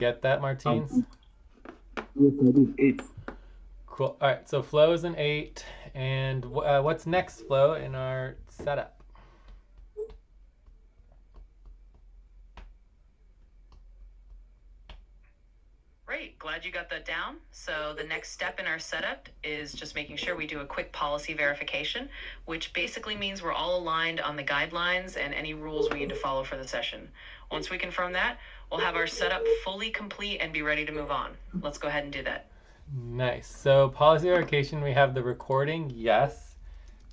Get that, Martins? Yes, I did. 8. Cool. All right, so flow is an 8. And what's next, flow, in our setup? Great, glad you got that down. So the next step in our setup is just making sure we do a quick policy verification, which basically means we're all aligned on the guidelines and any rules we need to follow for the session. Once we confirm that, we'll have our setup fully complete and be ready to move on. Let's go ahead and do that. Nice. So policy verification, we have the recording, yes.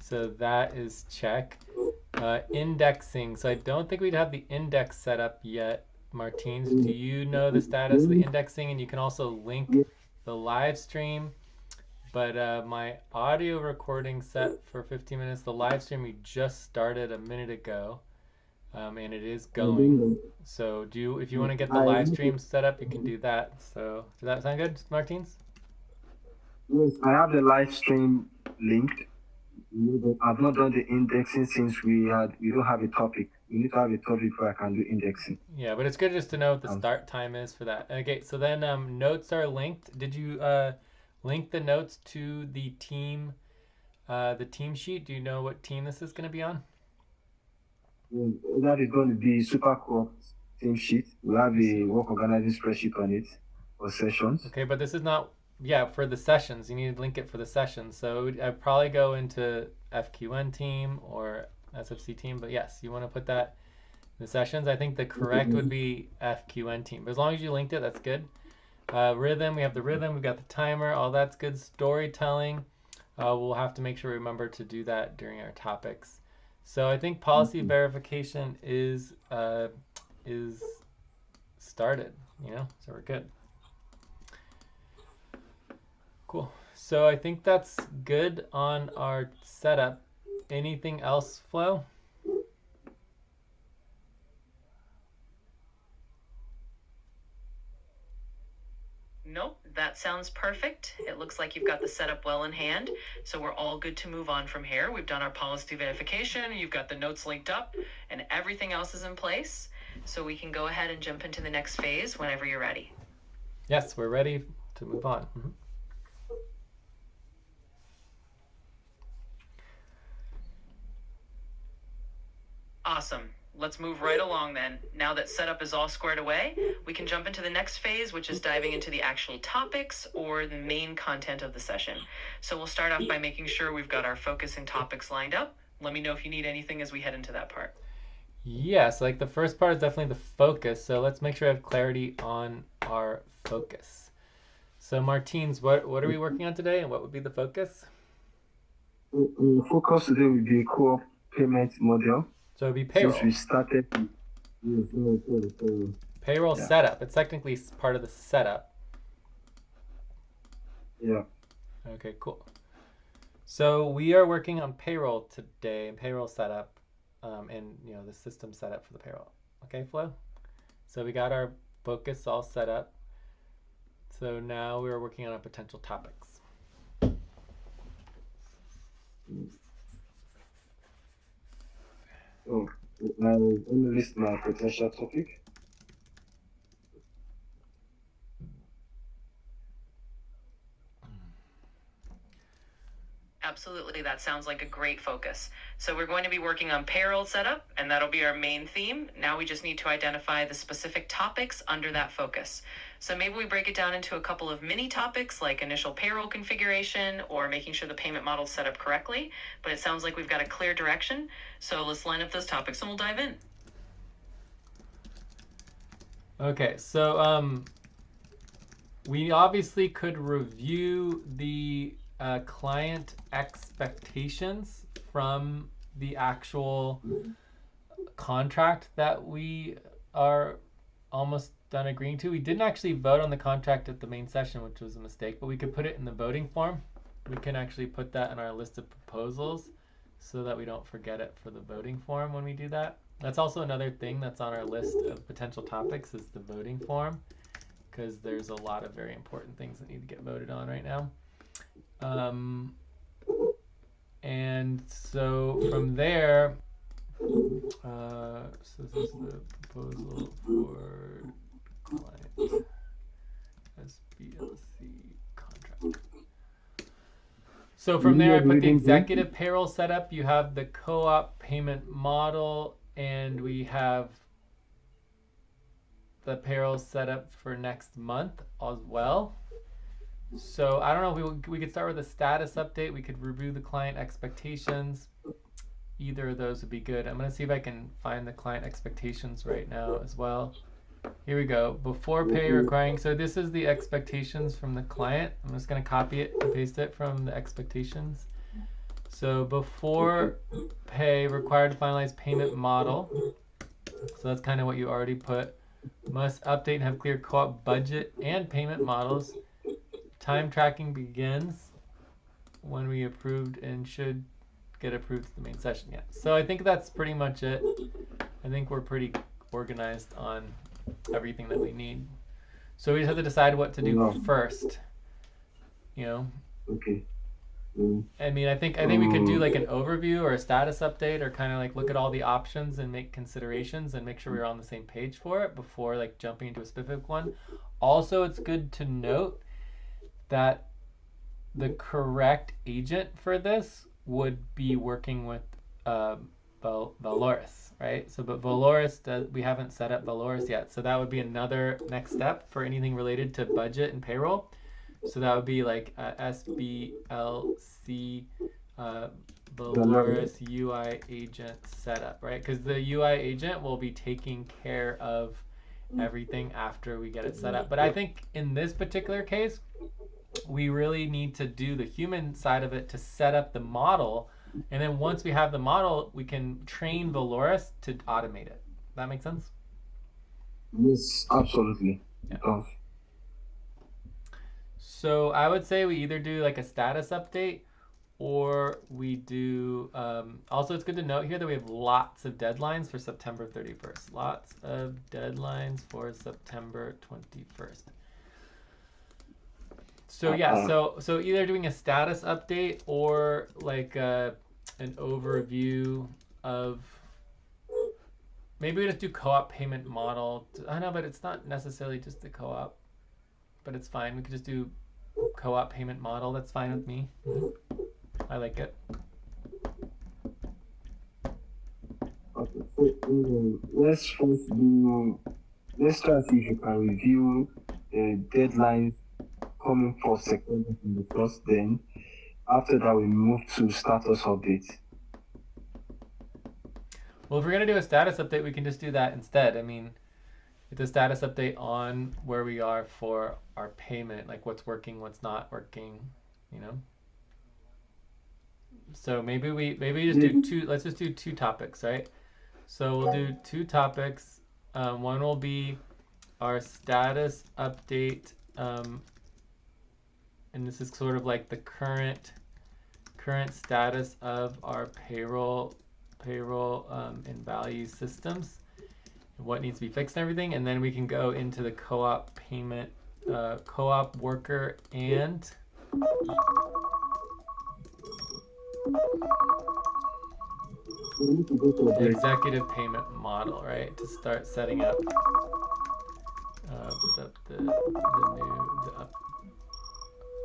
So that is check. Indexing. So I don't think we'd have the index set up yet. Martins, do you know the status of the indexing? And you can also link the live stream. But my audio recording set for 15 minutes. The live stream we just started a minute ago, and it is going. So if you want to get the live stream set up, you can do that. So does that sound good, Martins? Yes, I have the live stream linked. I've not done the indexing since we don't have a topic. We need to have a topic before I can do indexing. Yeah, but it's good just to know what the start time is for that. Okay, so then notes are linked. Did you link the notes to the team sheet? Do you know what team this is going to be on? That is going to be super cool team sheet. We have a work organizing spreadsheet on it for sessions. Okay, but this is not, yeah, for the sessions. You need to link it for the sessions. So I'd probably go into FQN team or SFC team, but yes, you want to put that in the sessions. I think the correct would be FQN team. But as long as you linked it, that's good. Rhythm, we have the rhythm, we've got the timer, all that's good. Storytelling, we'll have to make sure we remember to do that during our topics. So I think policy verification is started, so we're good. Cool. So I think that's good on our setup. Anything else, Flo? Nope, that sounds perfect. It looks like you've got the setup well in hand, so we're all good to move on from here. We've done our policy verification, you've got the notes linked up, and everything else is in place. So we can go ahead and jump into the next phase whenever you're ready. Yes, we're ready to move on. Mm-hmm. Awesome. Let's move right along then. Now that setup is all squared away, we can jump into the next phase, which is diving into the actual topics or the main content of the session. So we'll start off by making sure we've got our focus and topics lined up. Let me know if you need anything as we head into that part. Yes, like the first part is definitely the focus. So let's make sure I have clarity on our focus. So Martins, what are we working on today, and what would be the focus? Focus today will be co-op payment model. So it'd be payroll. Since we started. Payroll setup. It's technically part of the setup. Yeah. Okay, cool. So we are working on payroll today and payroll setup, and the system setup for the payroll. Okay, Flo. So we got our focus all set up. So now we're working on potential topics. So let me list my potential topic. Absolutely, that sounds like a great focus. So we're going to be working on payroll setup, and that'll be our main theme. Now we just need to identify the specific topics under that focus. So maybe we break it down into a couple of mini topics like initial payroll configuration or making sure the payment model's set up correctly. But it sounds like we've got a clear direction. So let's line up those topics and we'll dive in. Okay, so we obviously could review the client expectations from the actual contract that we are almost done agreeing to. We didn't actually vote on the contract at the main session, which was a mistake, but we could put it in the voting form. We can actually put that in our list of proposals so that we don't forget it for the voting form when we do that. That's also another thing that's on our list of potential topics is the voting form, because there's a lot of very important things that need to get voted on right now. And so from there, so this is the proposal for client So from there, I Reading, put the reading view. executive payroll setup. You have the co-op payment model, and we have the payroll setup for next month as well. So I don't know if we could start with a status update. We could review the client expectations. Either of those would be good. I'm going to see if I can find the client expectations right now as well. Here we go. Before pay requiring. So this is the expectations from the client. I'm just going to copy it and paste it from the expectations. So before pay required to finalize payment model. So that's kind of what you already put. Must update and have clear co-op budget and payment models. Time tracking begins when we approved and should get approved to the main session. Yeah. So I think that's pretty much it. I think we're pretty organized on everything that we need. So we just have to decide what to do first. You know. Okay. I mean, I think we could do like an overview or a status update, or kind of like look at all the options and make considerations and make sure we're on the same page for it before like jumping into a specific one. Also, it's good to note that the correct agent for this would be working with Valoris, right? So, but Valoris, we haven't set up Valoris yet. So that would be another next step for anything related to budget and payroll. So that would be like SBLC Valoris UI agent setup, right? Because the UI agent will be taking care of everything after we get it set up. But I think in this particular case, we really need to do the human side of it to set up the model. And then once we have the model, we can train Valoris to automate it. That make sense? Yes, absolutely. Yeah. So I would say we either do like a status update, or we do, also it's good to note here that we have lots of deadlines for September 31st. Lots of deadlines for September 21st. So yeah, so either doing a status update or like an overview of, maybe we just do co-op payment model. I know, but it's not necessarily just the co-op, but it's fine. We could just do co-op payment model. That's fine with me. I like it. Okay, so let's first do. Let's try to see if you can review the deadlines coming for September from the first. Then after that, we move to status update. Well, if we're gonna do a status update, we can just do that instead. I mean, it's a status update on where we are for our payment, like what's working, what's not working, you know. So maybe we just do two. Let's just do two topics, right? So we'll do two topics. One will be our status update, and this is sort of like the current status of our payroll and value systems, and what needs to be fixed and everything. And then we can go into the co-op payment, co-op worker, and the executive payment model, right? To start setting up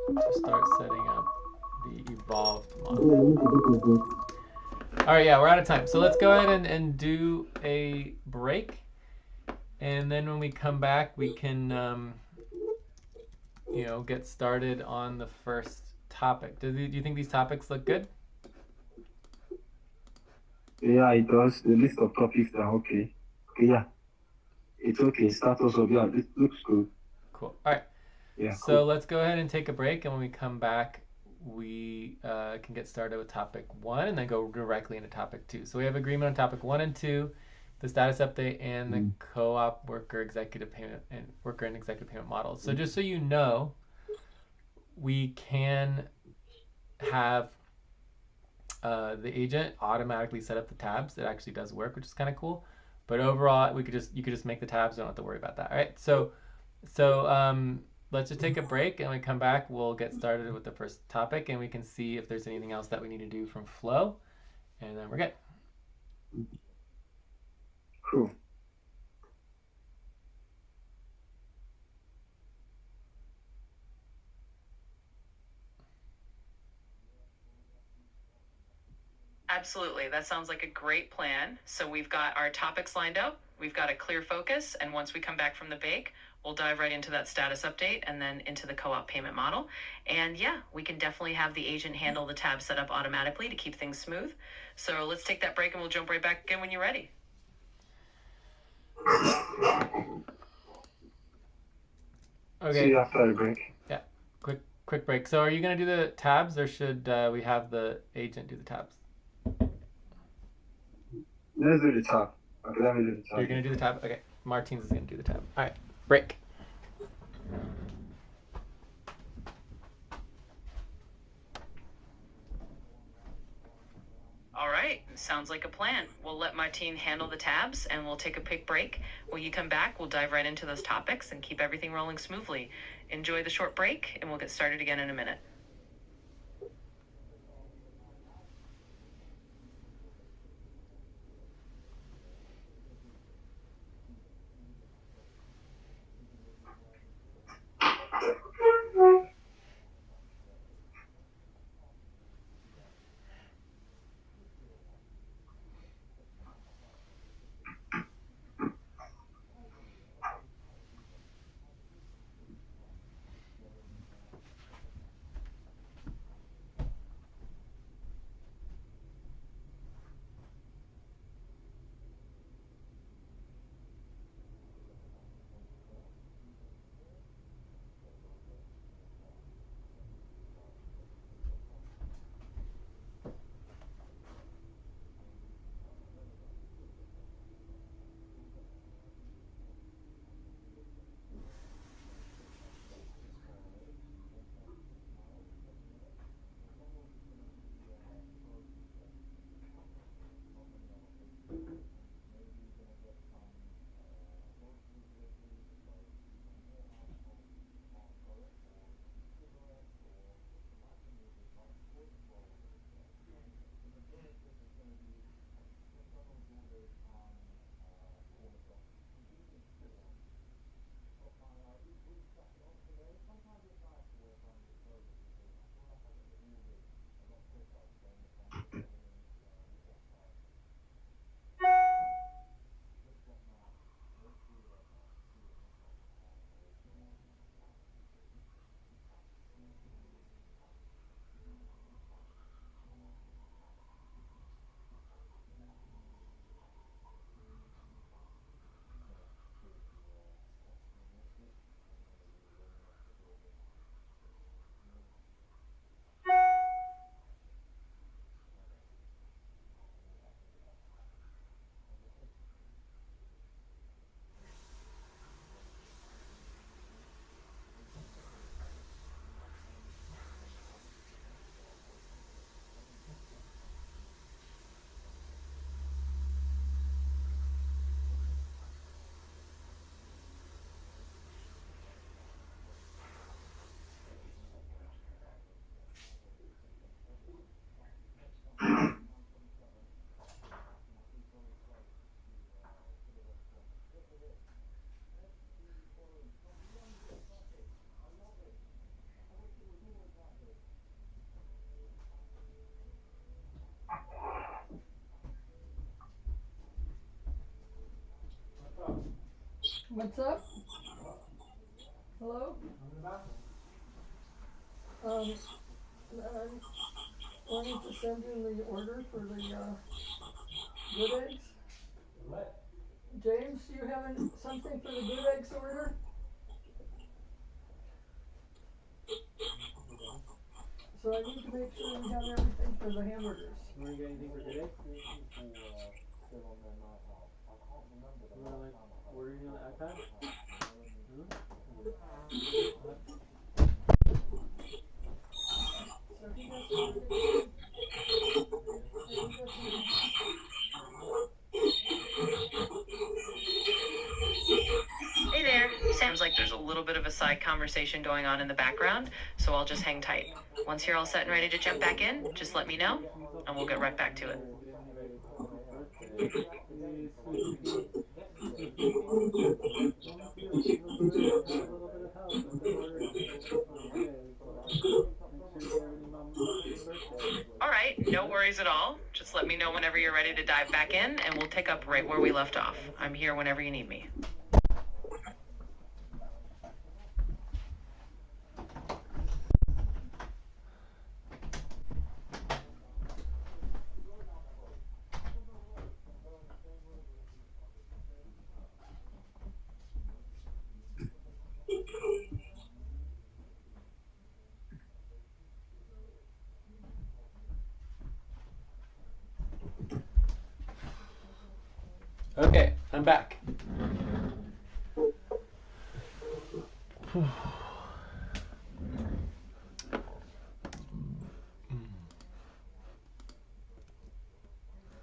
to start setting up the evolved model. All right, yeah, we're out of time. So let's go ahead and do a break. And then when we come back, we can, you know, get started on the first topic. Do you think these topics look good? Yeah, it does. The list of topics are okay. Okay, yeah. It's okay. Status of, yeah, it looks good. Cool. All right. Yeah. So cool. Let's go ahead and take a break, and when we come back, we can get started with topic 1 and then go directly into topic 2. So we have agreement on topic 1 and 2, the status update and the co-op worker executive payment and executive payment models. So just so you know, we can have the agent automatically set up the tabs. It actually does work, which is kind of cool. But overall, you could just make the tabs. Don't have to worry about that. All right. So let's just take a break, and when we come back, we'll get started with the first topic, and we can see if there's anything else that we need to do from Flow, and then we're good. Cool. Absolutely. That sounds like a great plan. So we've got our topics lined up, we've got a clear focus, and once we come back from the bake, we'll dive right into that status update and then into the co op payment model. And yeah, we can definitely have the agent handle the tab setup automatically to keep things smooth. So let's take that break and we'll jump right back in when you're ready. Okay. See you after the break. Yeah. Quick break. So are you going to do the tabs or should we have the agent do the tabs? Let's do the tab. Okay, let me do the tab. You're going to do the tab? Okay. Martins is going to do the tab. All right. Break. All right, sounds like a plan. We'll let Martine handle the tabs and we'll take a quick break. When you come back, we'll dive right into those topics and keep everything rolling smoothly. Enjoy the short break and we'll get started again in a minute. What's up? Hello? I'm wanting to send in the order for the good eggs. What? James, do you have something for the good eggs order? So I need to make sure we have everything for the hamburgers. You want to get anything for good eggs? You want to like order anything on the iPad? No? What? So he doesn't have anything, and he doesn't. Hey there. Sounds like there's a little bit of a side conversation going on in the background, so I'll just hang tight. Once you're all set and ready to jump back in, just let me know and we'll get right back to it. All right, no worries at all. Just Just let me know whenever you're ready to dive back in, and we'll pick up right where we left off. I'm here whenever you need me. Okay, I'm back.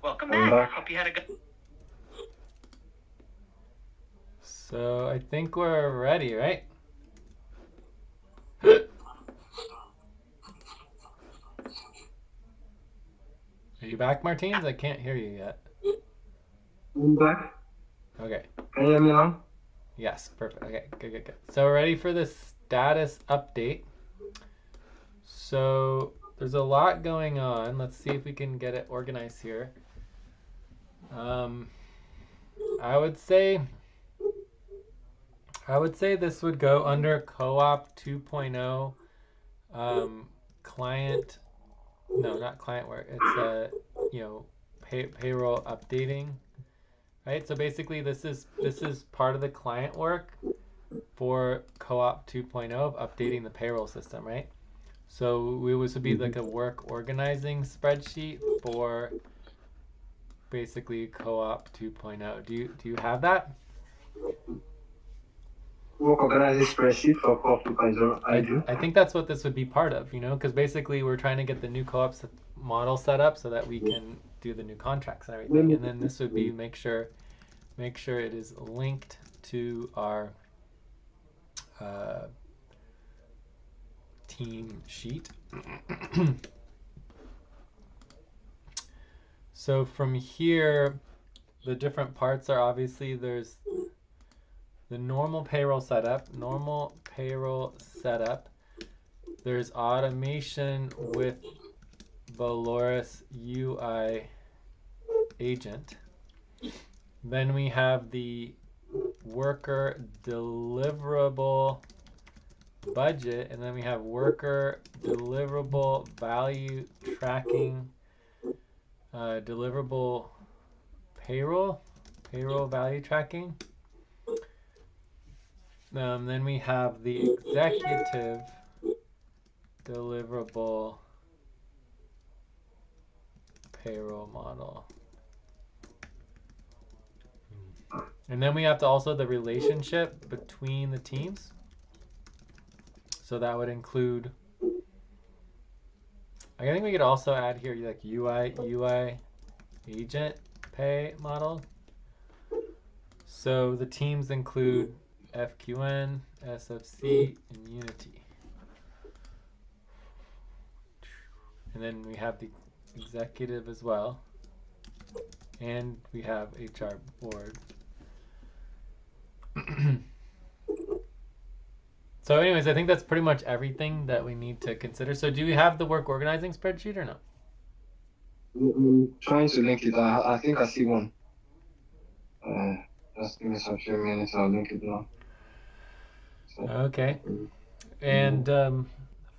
Welcome I'm back. back. Hope you had a good. So I think we're ready, right? Are you back, Martins? I can't hear you yet. I'm back. Okay. Can you hear me now? Yes, perfect. Okay, good. So we're ready for the status update. So there's a lot going on. Let's see if we can get it organized here. I would say this would go under co-op 2.0 client. No, not client work. It's payroll updating, right? So basically this is part of the client work for co-op 2.0 of updating the payroll system, right? So this would be like a work organizing spreadsheet for basically co-op 2.0. Do you have that? Work organizing spreadsheet for co-op 2.0. I do. I think that's what this would be part of, because basically we're trying to get the new co-op model set up so that we can do the new contracts and everything. And then this would be make sure it is linked to our team sheet. So from here, the different parts are obviously there's the normal payroll setup. There's automation with Valorous UI agent. Then we have the worker deliverable budget, and then we have worker deliverable value tracking, deliverable payroll value tracking. Then we have the executive deliverable payroll model. And then we have to also the relationship between the teams. So that would include, I think we could also add here like UI agent pay model. So the teams include FQN, SFC, and Unity. And then we have the executive as well. And we have HR board. So anyways, I think that's pretty much everything that we need to consider. So do we have the work organizing spreadsheet or no? I'm trying to link it. I think I see one. Just give me some few minutes. I'll link it now. Okay. And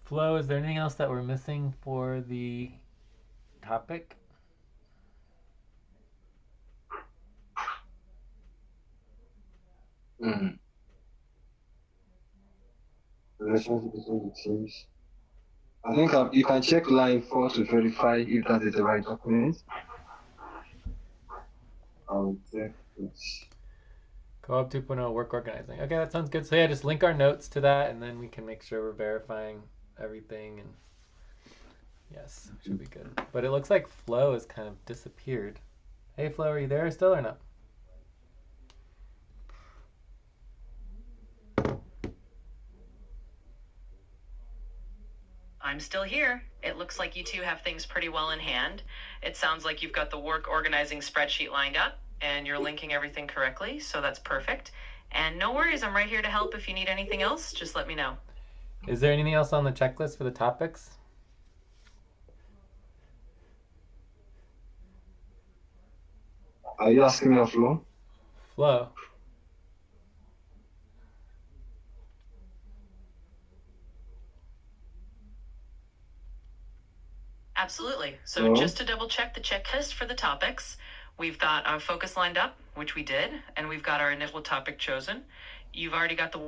Flo, is there anything else that we're missing for the topic? Relations between the teams. I think you can check line 4 to verify if that is the right document. I'll check it. Co-op 2.0 work organizing. Okay, that sounds good. So yeah, just link our notes to that, and then we can make sure we're verifying everything. And yes, should be good. But it looks like Flo has kind of disappeared. Hey, Flo, are you there still or not? I'm still here. It looks like you two have things pretty well in hand. It sounds like you've got the work organizing spreadsheet lined up and you're linking everything correctly, so that's perfect. And no worries, I'm right here to help. If you need anything else, just let me know. Is there anything else on the checklist for the topics? Are you asking me a flow? Flow. Absolutely. So just to double check the checklist for the topics, we've got our focus lined up, which we did, and we've got our initial topic chosen. You've already got the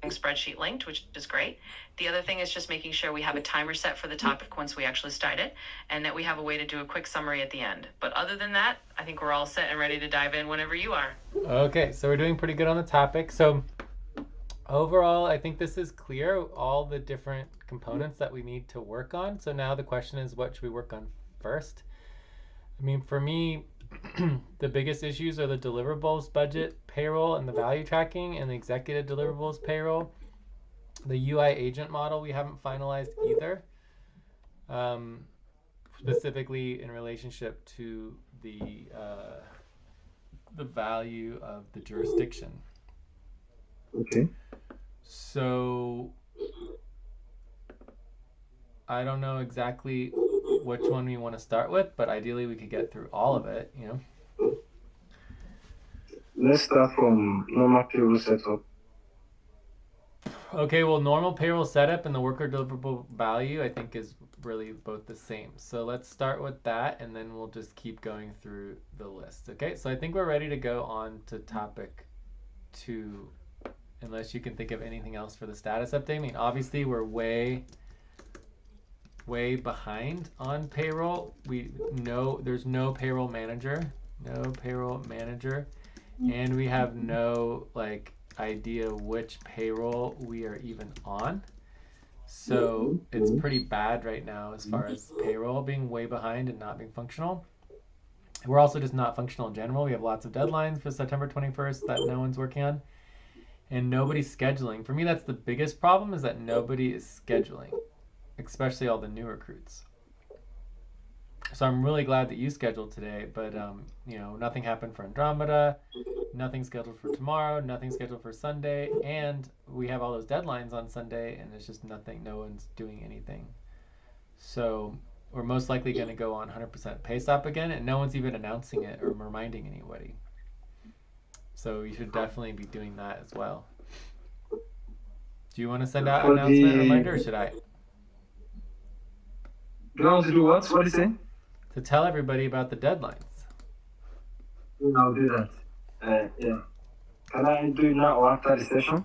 spreadsheet linked, which is great. The other thing is just making sure we have a timer set for the topic once we actually start it, and that we have a way to do a quick summary at the end. But other than that, I think we're all set and ready to dive in whenever you are. Okay, so we're doing pretty good on the topic. So overall, I think this is clear, all the different components that we need to work on. So now the question is, what should we work on first? I mean, for me, the biggest issues are the deliverables budget payroll and the value tracking and the executive deliverables payroll. The UI agent model we haven't finalized either, specifically in relationship to the value of the jurisdiction. Okay. So I don't know exactly which one we want to start with, but ideally we could get through all of it, you know. Let's start from normal payroll setup. Okay, well, normal payroll setup and the worker deliverable value I think is really both the same. So let's start with that and then we'll just keep going through the list. Okay, so I think we're ready to go on to topic 2, unless you can think of anything else for the status update. I mean, obviously we're way behind on payroll. We know there's no payroll manager, and we have no idea which payroll we are even on. So it's pretty bad right now as far as payroll being way behind and not being functional. We're also just not functional in general. We have lots of deadlines for September 21st that no one's working on, and nobody's scheduling. For me, that's the biggest problem, is that nobody is scheduling, especially all the new recruits. So I'm really glad that you scheduled today, but nothing happened for Andromeda, nothing scheduled for tomorrow, nothing scheduled for Sunday, and we have all those deadlines on Sunday, and it's just nothing. No one's doing anything. So we're most likely going to go on 100% pay stop again, and no one's even announcing it or reminding anybody. So you should definitely be doing that as well. Do you want to send out an announcement reminder, or should I? Do you want to do what? What did you say? To tell everybody about the deadlines. I'll do that. Yeah. Can I do it now or after the session?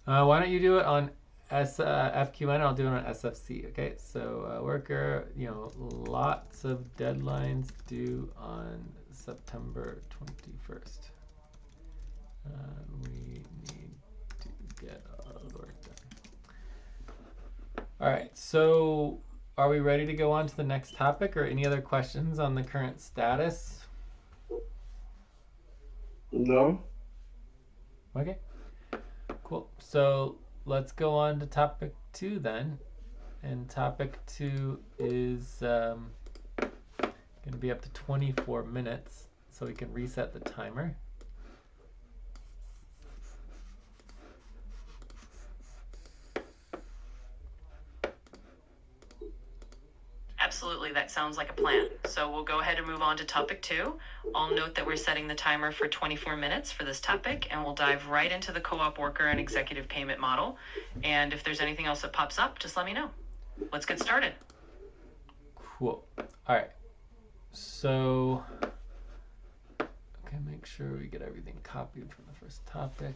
Why don't you do it on FQN? I'll do it on SFC. Okay, so worker, lots of deadlines due on September 21st. We need to get our work done. All right, so are we ready to go on to the next topic, or any other questions on the current status? No. Okay, cool. So let's go on to topic 2 then. And topic 2 is going to be up to 24 minutes, so we can reset the timer. Absolutely, that sounds like a plan. So we'll go ahead and move on to topic 2. I'll note that we're setting the timer for 24 minutes for this topic, and we'll dive right into the co-op worker and executive payment model. And if there's anything else that pops up, just let me know. Let's get started. Cool. All right. So, okay, make sure we get everything copied from the first topic.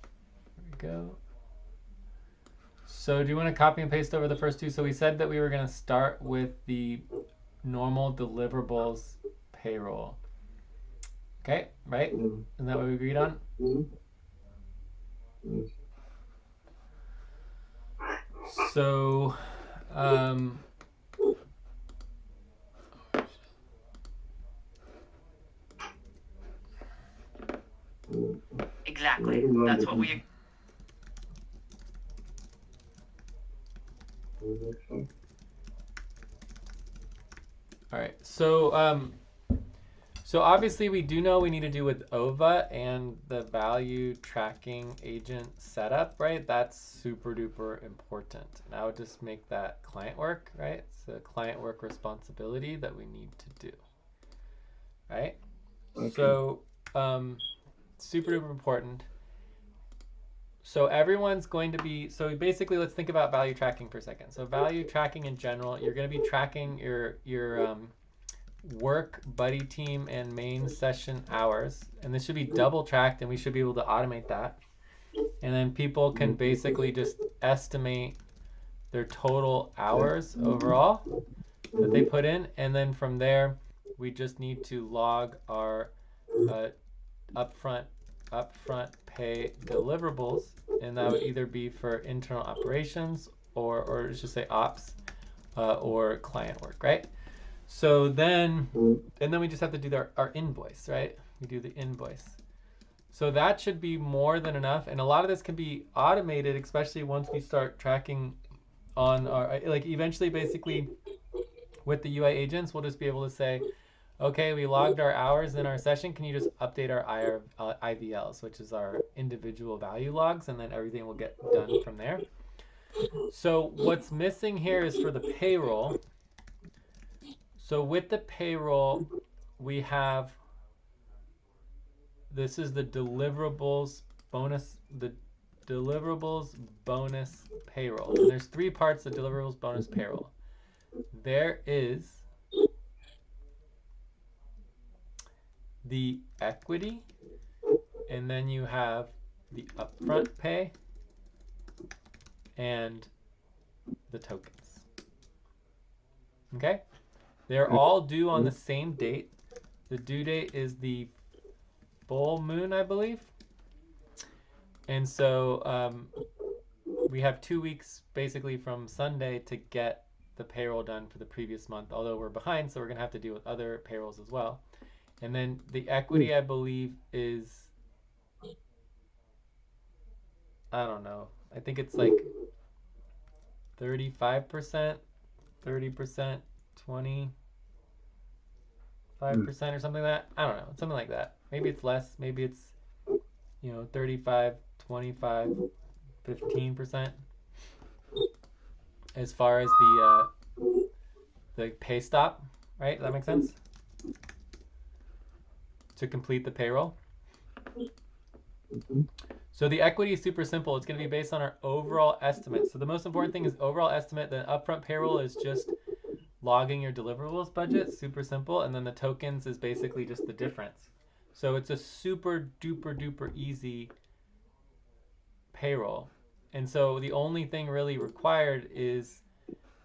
There we go. So do you want to copy and paste over the first 2? So we said that we were going to start with the normal deliverables payroll. Okay, right? Isn't that what we agreed on? So, Exactly. That's what we... all right. So obviously we do know we need to do with OVA and the value tracking agent setup, right? That's super duper important. And I would just make that client work, right? It's a client work responsibility that we need to do, right? Okay. So, super duper important. So everyone's going to be, so basically let's think about value tracking for a second. So value tracking in general, you're going to be tracking your work, buddy team, and main session hours. And this should be double tracked, and we should be able to automate that. And then people can basically just estimate their total hours overall that they put in. And then from there, we just need to log our uh, upfront pay deliverables, and that would either be for internal operations or let's just say ops or client work, right? So then, and then we just have to do our invoice, right? We do the invoice. So that should be more than enough, and a lot of this can be automated, especially once we start tracking on our, like eventually basically with the UI agents, we'll just be able to say, okay, we logged our hours in our session. Can you just update our IVLs, which is our individual value logs, and then everything will get done from there. So what's missing here is for the payroll. So with the payroll, we have, this is the deliverables bonus, the deliverables bonus payroll. And there's three parts of deliverables bonus payroll. There is the equity, and then you have the upfront pay and the tokens. Okay? They're all due on the same date. The due date is the full moon, I believe. And so we have 2 weeks basically from Sunday to get the payroll done for the previous month, although we're behind, so we're going to have to deal with other payrolls as well. And then the equity, I believe, is, I don't know, I think it's like 35%, 30%, 25% or something like that. I don't know, something like that. Maybe it's less, maybe it's, 35, 25, 15% as far as the pay stop, right? Does that make sense? To complete the payroll. So the equity is super simple. It's going to be based on our overall estimate. So the most important thing is overall estimate. The upfront payroll is just logging your deliverables budget, super simple. And then the tokens is basically just the difference. So it's a super duper duper easy payroll. And so the only thing really required is,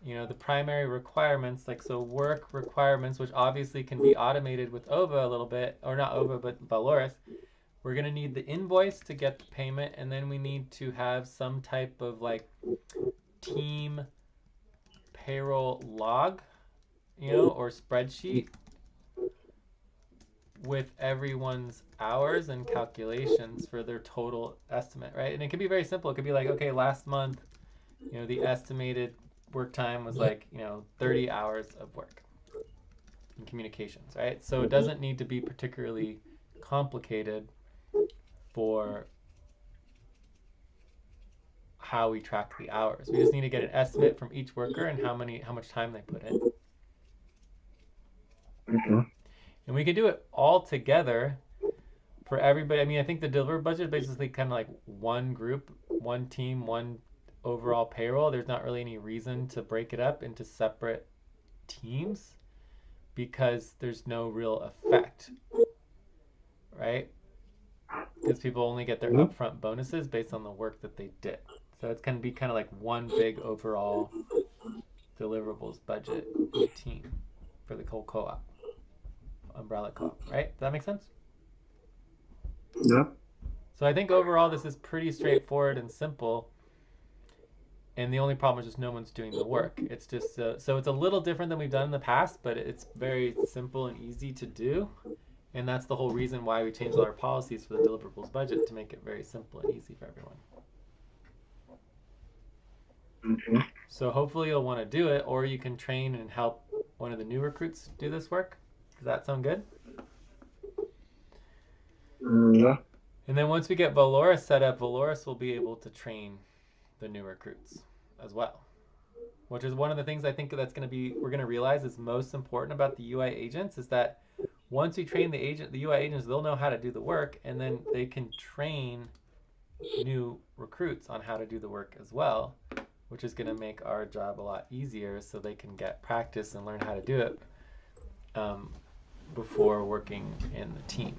the primary requirements, like so work requirements, which obviously can be automated with OVA a little bit, or not OVA, but Valoris. We're going to need the invoice to get the payment, and then we need to have some type of like team payroll log, or spreadsheet with everyone's hours and calculations for their total estimate, right? And it could be very simple. It could be like, okay, last month, the estimated work time was like, 30 hours of work in communications, right? So it doesn't need to be particularly complicated for how we track the hours. We just need to get an estimate from each worker and how much time they put in. And we can do it all together for everybody. I mean, I think the deliver budget is basically kind of like one group, one team, one overall payroll. There's not really any reason to break it up into separate teams because there's no real effect, right? Because people only get their upfront bonuses based on the work that they did. So it's going to be kind of like one big overall deliverables budget team for the whole co-op, umbrella co-op, right? Does that make sense? Yeah. So I think overall this is pretty straightforward and simple. And the only problem is just no one's doing the work. It's just, so it's a little different than we've done in the past, but it's very simple and easy to do. And that's the whole reason why we changed all our policies for the deliverables budget, to make it very simple and easy for everyone. Okay. So hopefully you'll want to do it, or you can train and help one of the new recruits do this work. Does that sound good? Yeah. And then once we get Valoris set up, Valoris will be able to train the new recruits as well, which is one of the things I think that's going to be, we're going to realize is most important about the UI agents, is that once we train the UI agents, they'll know how to do the work, and then they can train new recruits on how to do the work as well, which is going to make our job a lot easier, so they can get practice and learn how to do it before working in the team.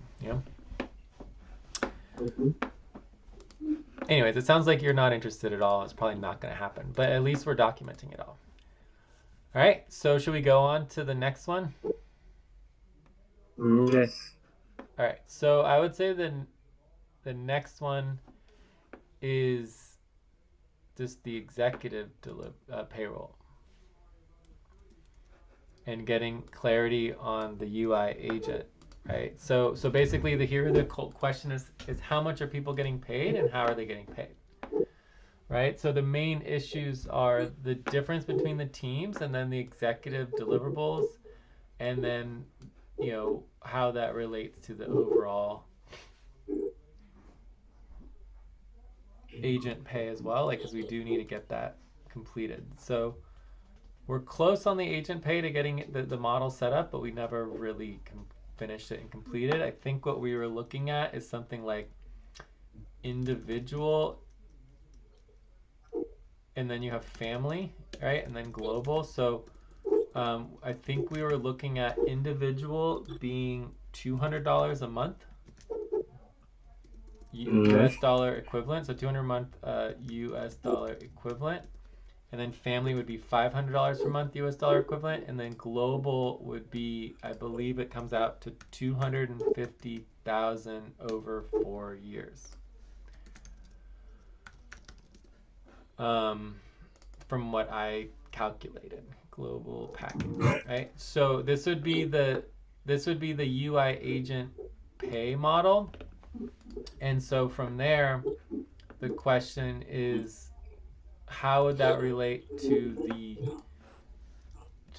Anyways, it sounds like you're not interested at all. It's probably not going to happen, but at least we're documenting it all. All right, so should we go on to the next one? Yes. All right, so I would say the next one is just the executive payroll and getting clarity on the UI agent, right? So basically, the question is how much are people getting paid and how are they getting paid, right? So the main issues are the difference between the teams and then the executive deliverables, and then how that relates to the overall agent pay as well, like, because we do need to get that completed. So we're close on the agent pay to getting the model set up, but we never really finished it and completed. I think what we were looking at is something like individual, and then you have family, right? And then global. So I think we were looking at individual being $200 a month, US dollar equivalent. So 200 a month US dollar equivalent. And then family would be $500 per month US dollar equivalent. And then global would be, I believe it comes out to $250,000 over 4 years. From what I calculated, global package, right? So this would be the UI agent pay model. And so from there, the question is, how would that relate to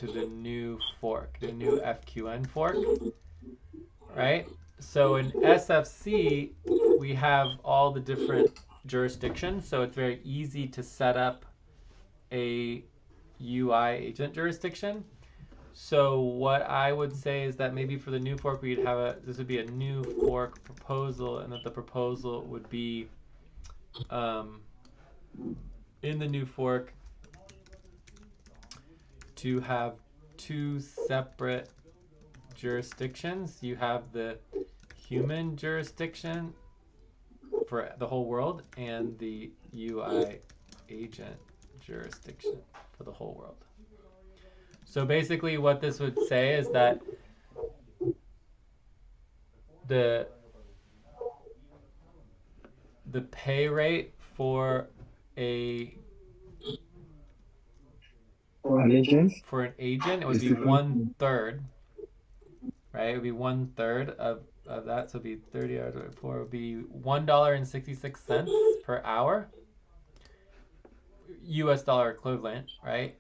the new fork, the new FQN fork, right? So in SFC, we have all the different jurisdictions, so it's very easy to set up a UI agent jurisdiction. So what I would say is that maybe for the new fork, we'd have this would be a new fork proposal, and that the proposal would be in the new fork to have two separate jurisdictions. You have the human jurisdiction for the whole world and the UI agent jurisdiction for the whole world. So basically what this would say is that the pay rate for an agent, it would be 1/3, right? It would be 1/3 of that, so it would be 30 hours for, it would be $1.66 per hour, US dollar equivalent, right?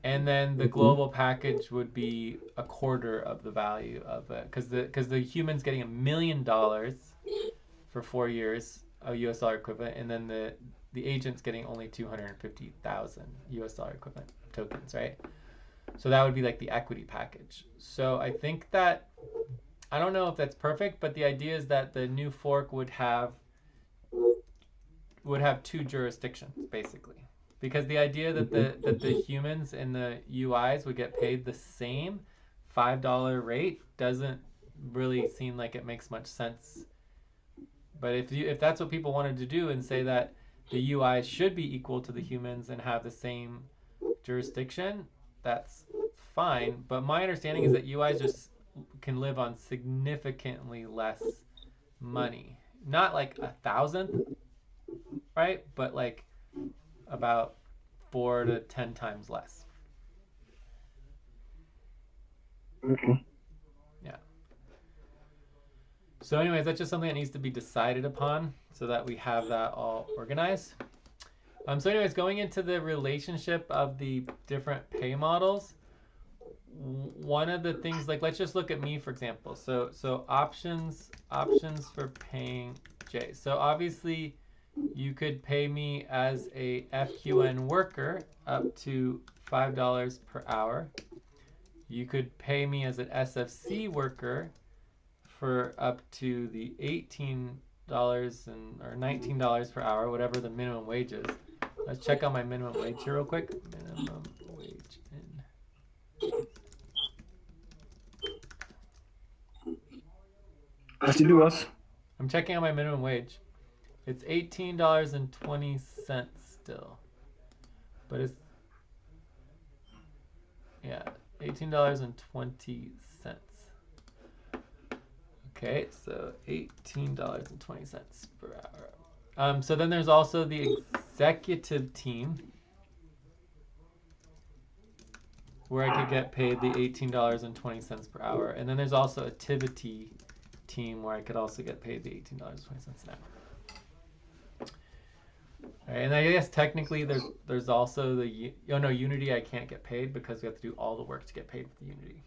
And then the global package would be 1/4 of the value of it, because the human's getting $1 million for 4 years of US dollar equivalent, and then the agent's getting only 250,000 US dollar equivalent tokens, right? So that would be like the equity package. So I think that, I don't know if that's perfect, but the idea is that the new fork would have two jurisdictions basically, because the idea that the humans and the UIs would get paid the same $5 rate doesn't really seem like it makes much sense. But if that's what people wanted to do and say that the UIs should be equal to the humans and have the same jurisdiction, that's fine. But my understanding is that UIs just can live on significantly less money, not like 1,000th, right? But like about 4 to 10 times less. Okay. Yeah. So anyways, that's just something that needs to be decided upon so that we have that all organized. So anyways, going into the relationship of the different pay models, one of the things, like, let's just look at me, for example. So options for paying Jay. So obviously you could pay me as a FQN worker up to $5 per hour. you could pay me as an SFC worker for up to the $18 or $19 per hour, whatever the minimum wage is. Let's check out my minimum wage here real quick. Minimum wage in. I'm checking out my minimum wage. It's $18.20 still, but it's $18.20. Okay, so $18.20 per hour. So then there's also the executive team, where I could get paid the $18.20 per hour, and then there's also activity team where I could also get paid the $18.20 an hour. All right, and I guess technically there's also the Unity I can't get paid because we have to do all the work to get paid with the Unity.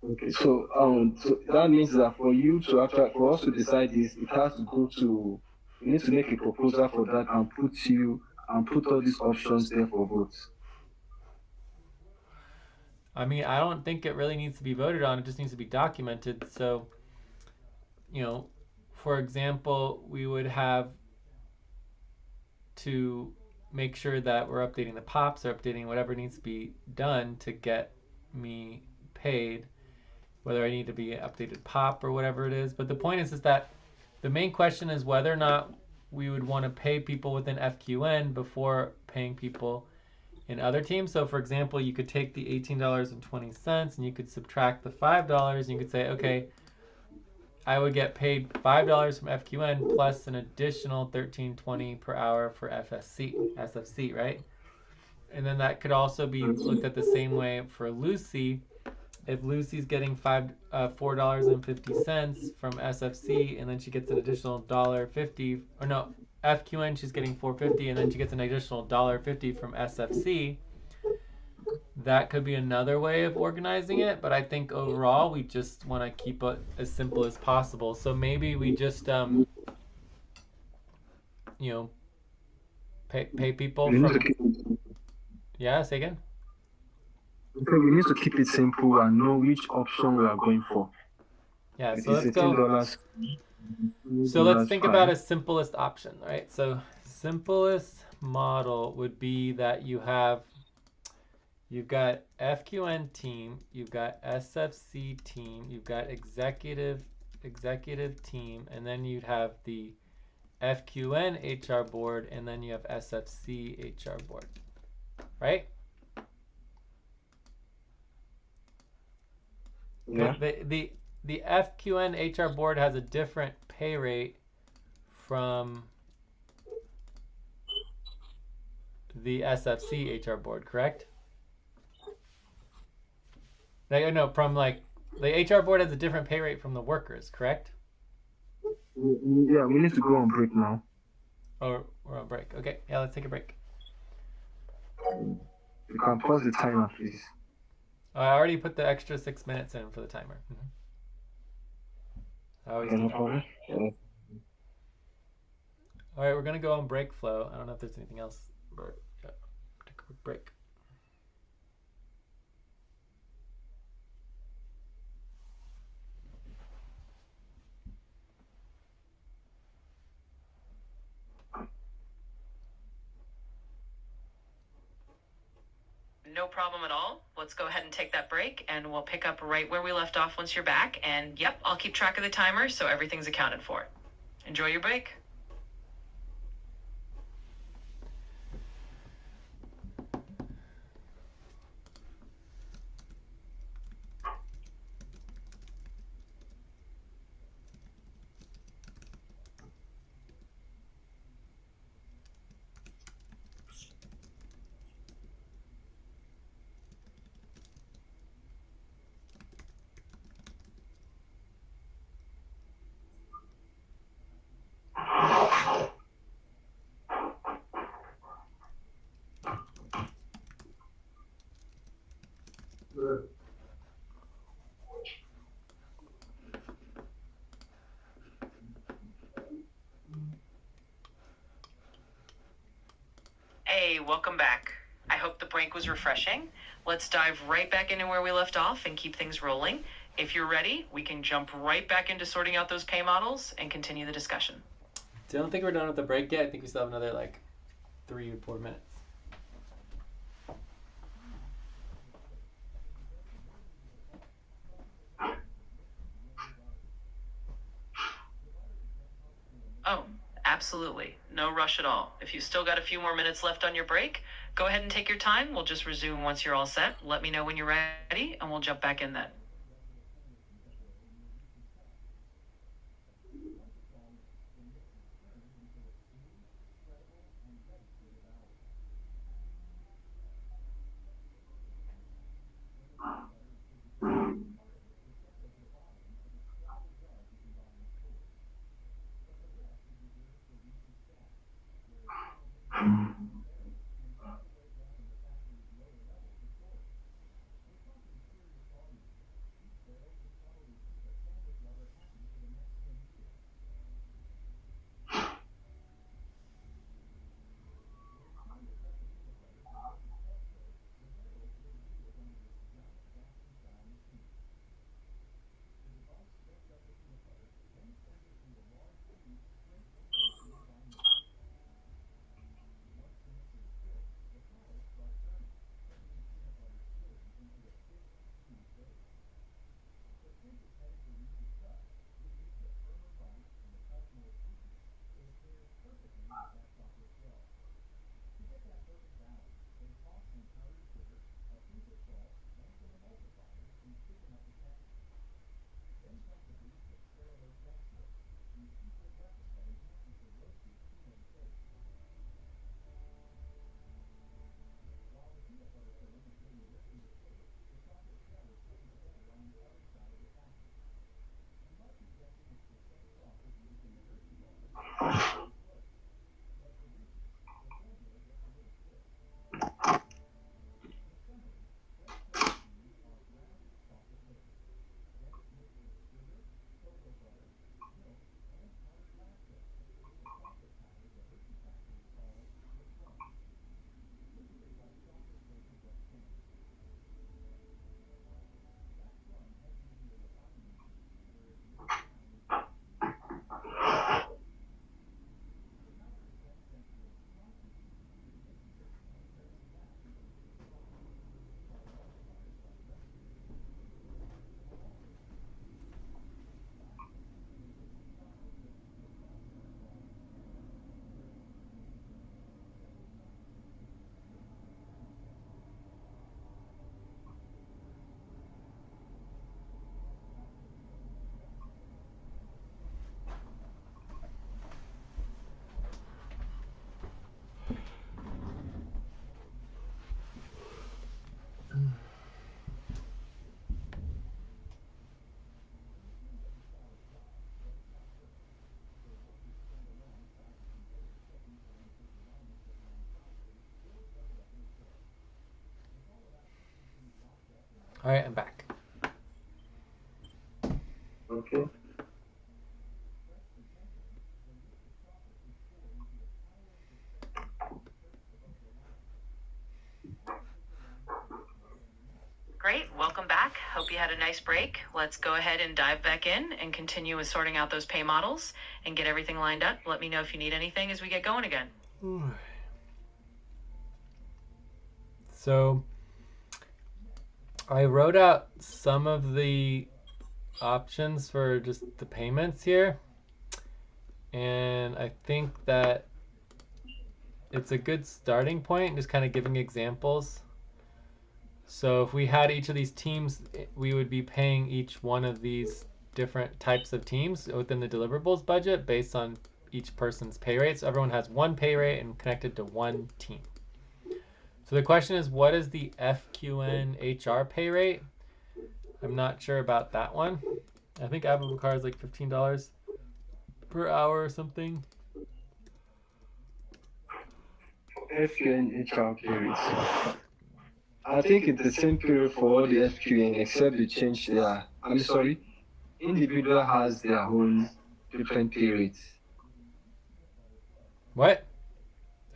Okay, so that means that for us to decide this, it has to go to, we need to make a proposal for that and put all these options there for votes. I mean, I don't think it really needs to be voted on. It just needs to be documented. So, for example, we would have to make sure that we're updating the pops or updating whatever needs to be done to get me paid, whether I need to be updated pop or whatever it is. But the point is that the main question is whether or not we would want to pay people within FQN before paying people in other teams. So for example, you could take the $18.20 and you could subtract the $5 and you could say, okay, I would get paid $5 from FQN plus an additional $13.20 per hour for SFC, right? And then that could also be looked at the same way for Lucy. If Lucy's getting $4.50 from SFC and then she gets an additional $1.50, or no, FQN she's getting $4.50 and then she gets an additional $1.50 from SFC. That could be another way of organizing it, but I think overall we just want to keep it as simple as possible. So maybe we just pay people from. Yeah, say again. So we need to keep it simple and know which option we are going for. Yeah, so let's go. So let's think about a simplest option, right? So simplest model would be that you've got FQN team, you've got SFC team, you've got executive team, and then you'd have the FQN HR board, and then you have SFC HR board, right? Yeah. The FQN HR board has a different pay rate from the SFC HR board, correct? No, from the HR board has a different pay rate from the workers, correct? Yeah, we need to go on break now. Oh, we're on break. Okay, yeah, let's take a break. You can pause the timer, please. I already put the extra 6 minutes in for the timer. I always do. No problem. Yeah. All right, we're gonna go on break, Flo. I don't know if there's anything else, but yeah, take a quick break. No problem at all. Let's go ahead and take that break, and we'll pick up right where we left off once you're back. And yep, I'll keep track of the timer so everything's accounted for. Enjoy your break. Hey, welcome back. I hope the break was refreshing. Let's dive right back into where we left off and keep things rolling. If you're ready, we can jump right back into sorting out those pay models and continue the discussion. Don't think we're done with the break yet. I think we still have another like 3 or 4 minutes. Oh, absolutely. No rush at all. If you've still got a few more minutes left on your break, go ahead and take your time. We'll just resume once you're all set. Let me know when you're ready, and we'll jump back in then. All right, I'm back. Okay. Great. Welcome back. Hope you had a nice break. Let's go ahead and dive back in and continue with sorting out those pay models and get everything lined up. Let me know if you need anything as we get going again. So I wrote out some of the options for just the payments here, and I think that it's a good starting point, just kind of giving examples. So if we had each of these teams, we would be paying each one of these different types of teams within the deliverables budget based on each person's pay rate. So everyone has one pay rate and connected to one team. So the question is, what is the FQN HR pay rate? I'm not sure about that one. I think Abubakar is like $15 per hour or something. FQN HR periods. I think it's the same period for all the FQN except they change their. I'm sorry, individual has their own different periods. What?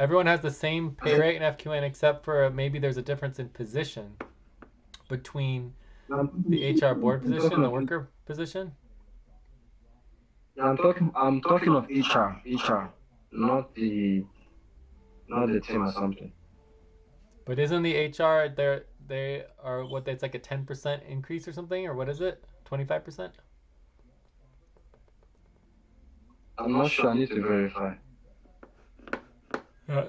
Everyone has the same pay rate in FQN except for maybe there's a difference in position between the HR board I'm position, talking the of worker position. I'm talking of HR, not the team or something. But isn't the HR they are what it's like a 10% increase or something, or what is it? 25%? I'm not sure. I need to verify.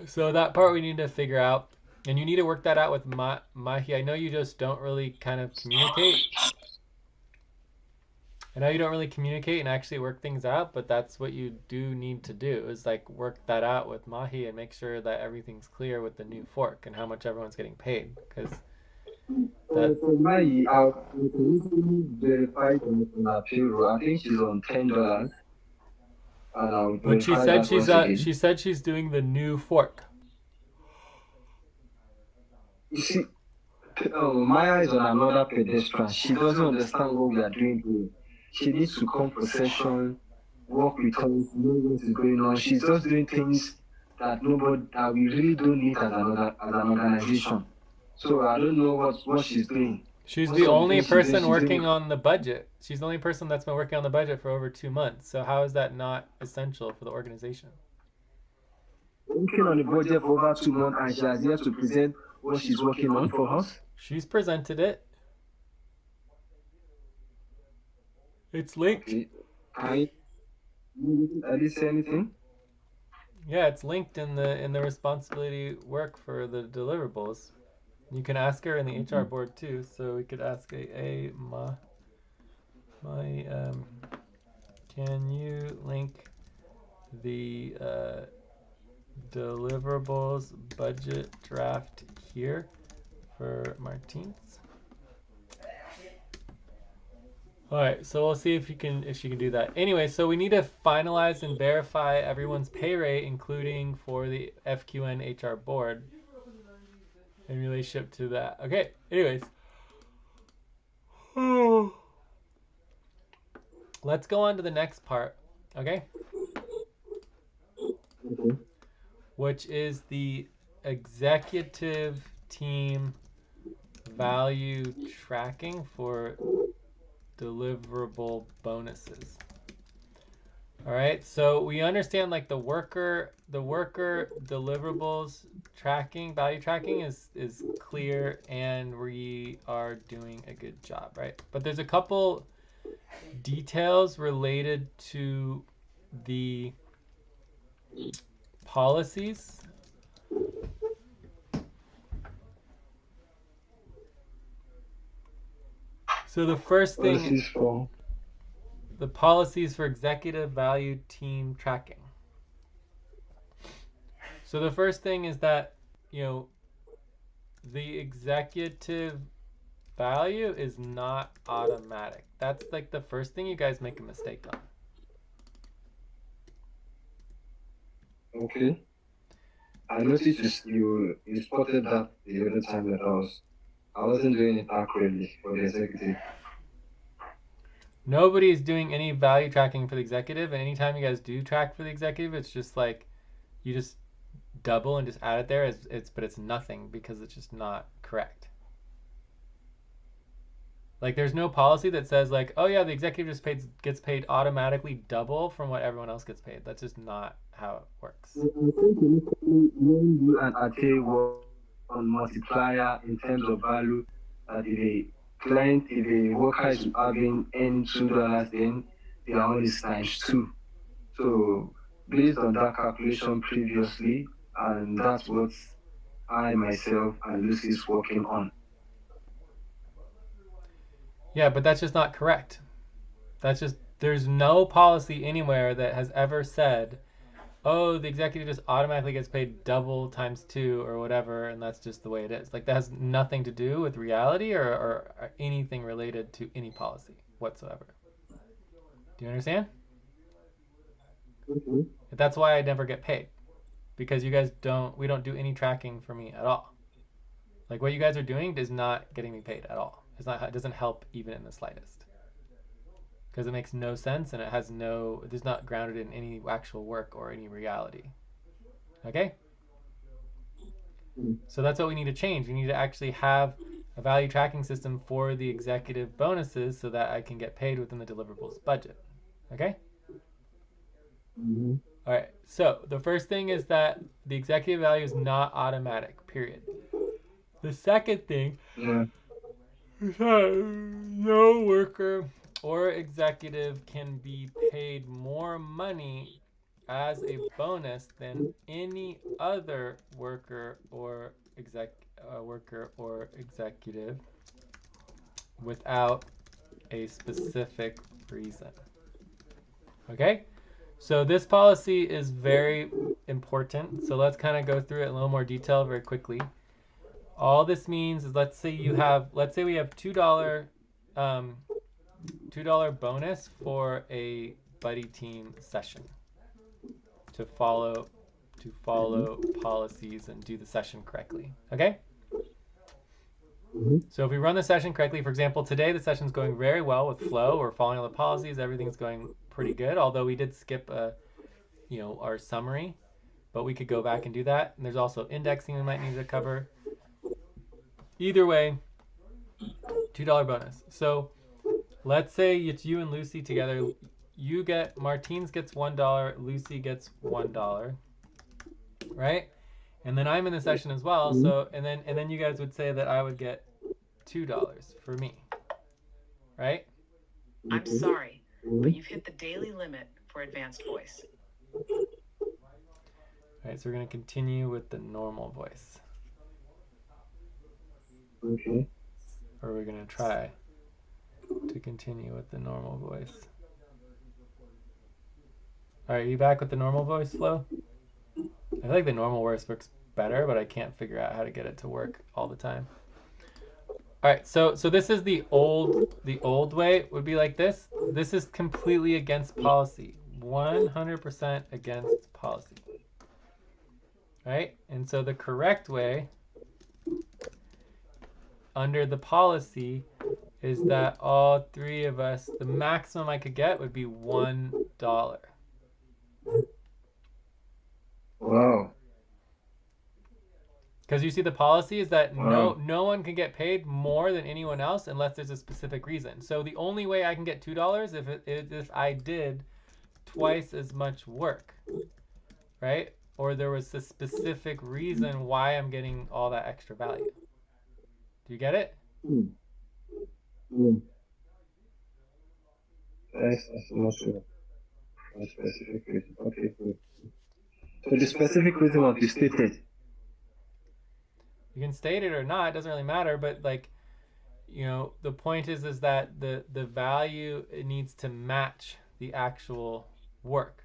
So that part we need to figure out, and you need to work that out with Mahi. I know you just don't really kind of communicate. I know you don't really communicate and actually work things out, but that's what you do need to do is like work that out with Mahi and make sure that everything's clear with the new fork and how much everyone's getting paid. Because that For my, I recently verified on her payroll. I think she's on $10, and I'll but verify that once again. she said she's doing the new fork. You see, Maya is on another pedestal. She doesn't understand what we are doing here. She needs to come for session, work with us, know what is going on. She's just doing things that we really don't need as an organization. So I don't know what she's doing. She's Most the of the only things she's doing, person she's doing. working on the budget. She's the only person that's been working on the budget for over 2 months. So how is that not essential for the organization? Working on the budget for over 2 months, and she has yet to present what she's working on for us. She's presented it. It's linked. Okay. I didn't say anything. Yeah, it's linked in the responsibility work for the deliverables. You can ask her in the HR board too. So we could ask can you link the deliverables budget draft here for Martins? All right, so we'll see if she can do that. Anyway, so we need to finalize and verify everyone's pay rate, including for the FQN HR board, in relationship to that. Okay. Anyways, let's go on to the next part. Okay. Okay. Which is the executive team value tracking for deliverable bonuses. All right, so we understand like the worker deliverables tracking, value tracking is clear, and we are doing a good job, right? But there's a couple details related to the policies. So the first What is thing, this for? the policies for executive value team tracking. So the first thing is that, the executive value is not automatic. That's like the first thing you guys make a mistake on. Okay. I noticed you spotted that the other time that I wasn't doing it accurately for the executive. Nobody is doing any value tracking for the executive, and anytime you guys do track for the executive, it's just like you just double and just add it there. But it's nothing because it's just not correct. Like there's no policy that says like, oh yeah, the executive just gets paid automatically double from what everyone else gets paid. That's just not how it works. I think initially when you and Ate work on multiplier in terms of value, that if a worker is having N $2, then their own is times two. So based on that calculation previously, and that's what I myself and Lucy is working on. Yeah, but that's just not correct. There's no policy anywhere that has ever said, oh, the executive just automatically gets paid double times two or whatever, and that's just the way it is. Like that has nothing to do with reality or anything related to any policy whatsoever. Do you understand? Okay. That's why I never get paid, because we don't do any tracking for me at all. Like what you guys are doing is not getting me paid at all. It doesn't help even in the slightest, because it makes no sense and it is not grounded in any actual work or any reality. Okay? So that's what we need to change. We need to actually have a value tracking system for the executive bonuses so that I can get paid within the deliverables budget. Okay? Mm-hmm. All right. So the first thing is that the executive value is not automatic, period. The second thing Yeah. is that no worker or executive can be paid more money as a bonus than any other worker or executive without a specific reason. Okay? So this policy is very important. So let's kind of go through it in a little more detail very quickly. All this means is let's say we have $2 $2 bonus for a buddy team session to follow policies and do the session correctly. Okay? Mm-hmm. So if we run the session correctly, for example, today the session's going very well with flow. We're following all the policies. Everything's going pretty good, although we did skip our summary, but we could go back and do that. And there's also indexing we might need to cover. Either way, $2 bonus. So let's say it's you and Lucy together. Martins gets $1, Lucy gets $1, right? And then I'm in the session as well. So and then you guys would say that I would get $2 for me, right? I'm sorry, but you've hit the daily limit for advanced voice. All right, so we're gonna continue with the normal voice, Okay. or we're gonna try to continue with the normal voice. All right, are you back with the normal voice, Flo? I feel like the normal voice works better, but I can't figure out how to get it to work all the time. All right, so this is the old way would be like this. This is completely against policy, 100% against policy, right? And so the correct way under the policy is that all three of us, the maximum I could get would be $1. Wow. Because you see, the policy is that Wow. no one can get paid more than anyone else unless there's a specific reason. So the only way I can get $2 if I did twice as much work, right? Or there was a specific reason why I'm getting all that extra value. Do you get it? Mm. Mm. That's not sure. A specific reason. Okay, good. So the specific reason must be stated. You can state it or not, it doesn't really matter, but like, the point is that the value, it needs to match the actual work.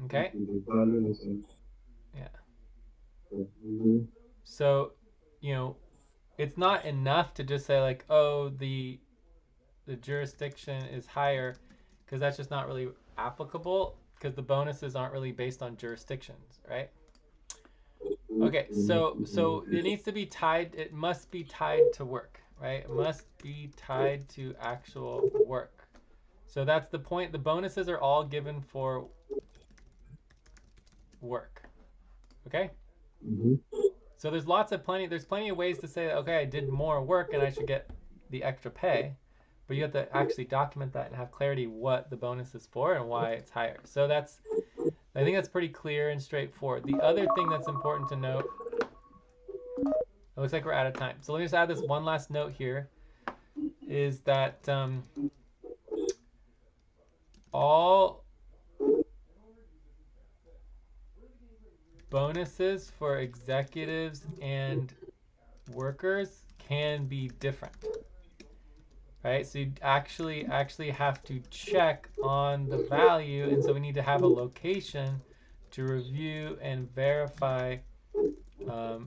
Okay? The value is Yeah. mm-hmm. So, it's not enough to just say like, oh, the jurisdiction is higher, because that's just not really applicable, because the bonuses aren't really based on jurisdictions, right? Okay, so it needs to be tied. It must be tied to work, right? It must be tied to actual work. So that's the point. The bonuses are all given for work. Okay? Mm-hmm. So there's plenty of ways to say, okay, I did more work and I should get the extra pay, but you have to actually document that and have clarity what the bonus is for and why it's higher. So I think that's pretty clear and straightforward. The other thing that's important to note, it looks like we're out of time. So let me just add this one last note here, is that all bonuses for executives and workers can be different, right? So you actually have to check on the value, and so we need to have a location to review and verify the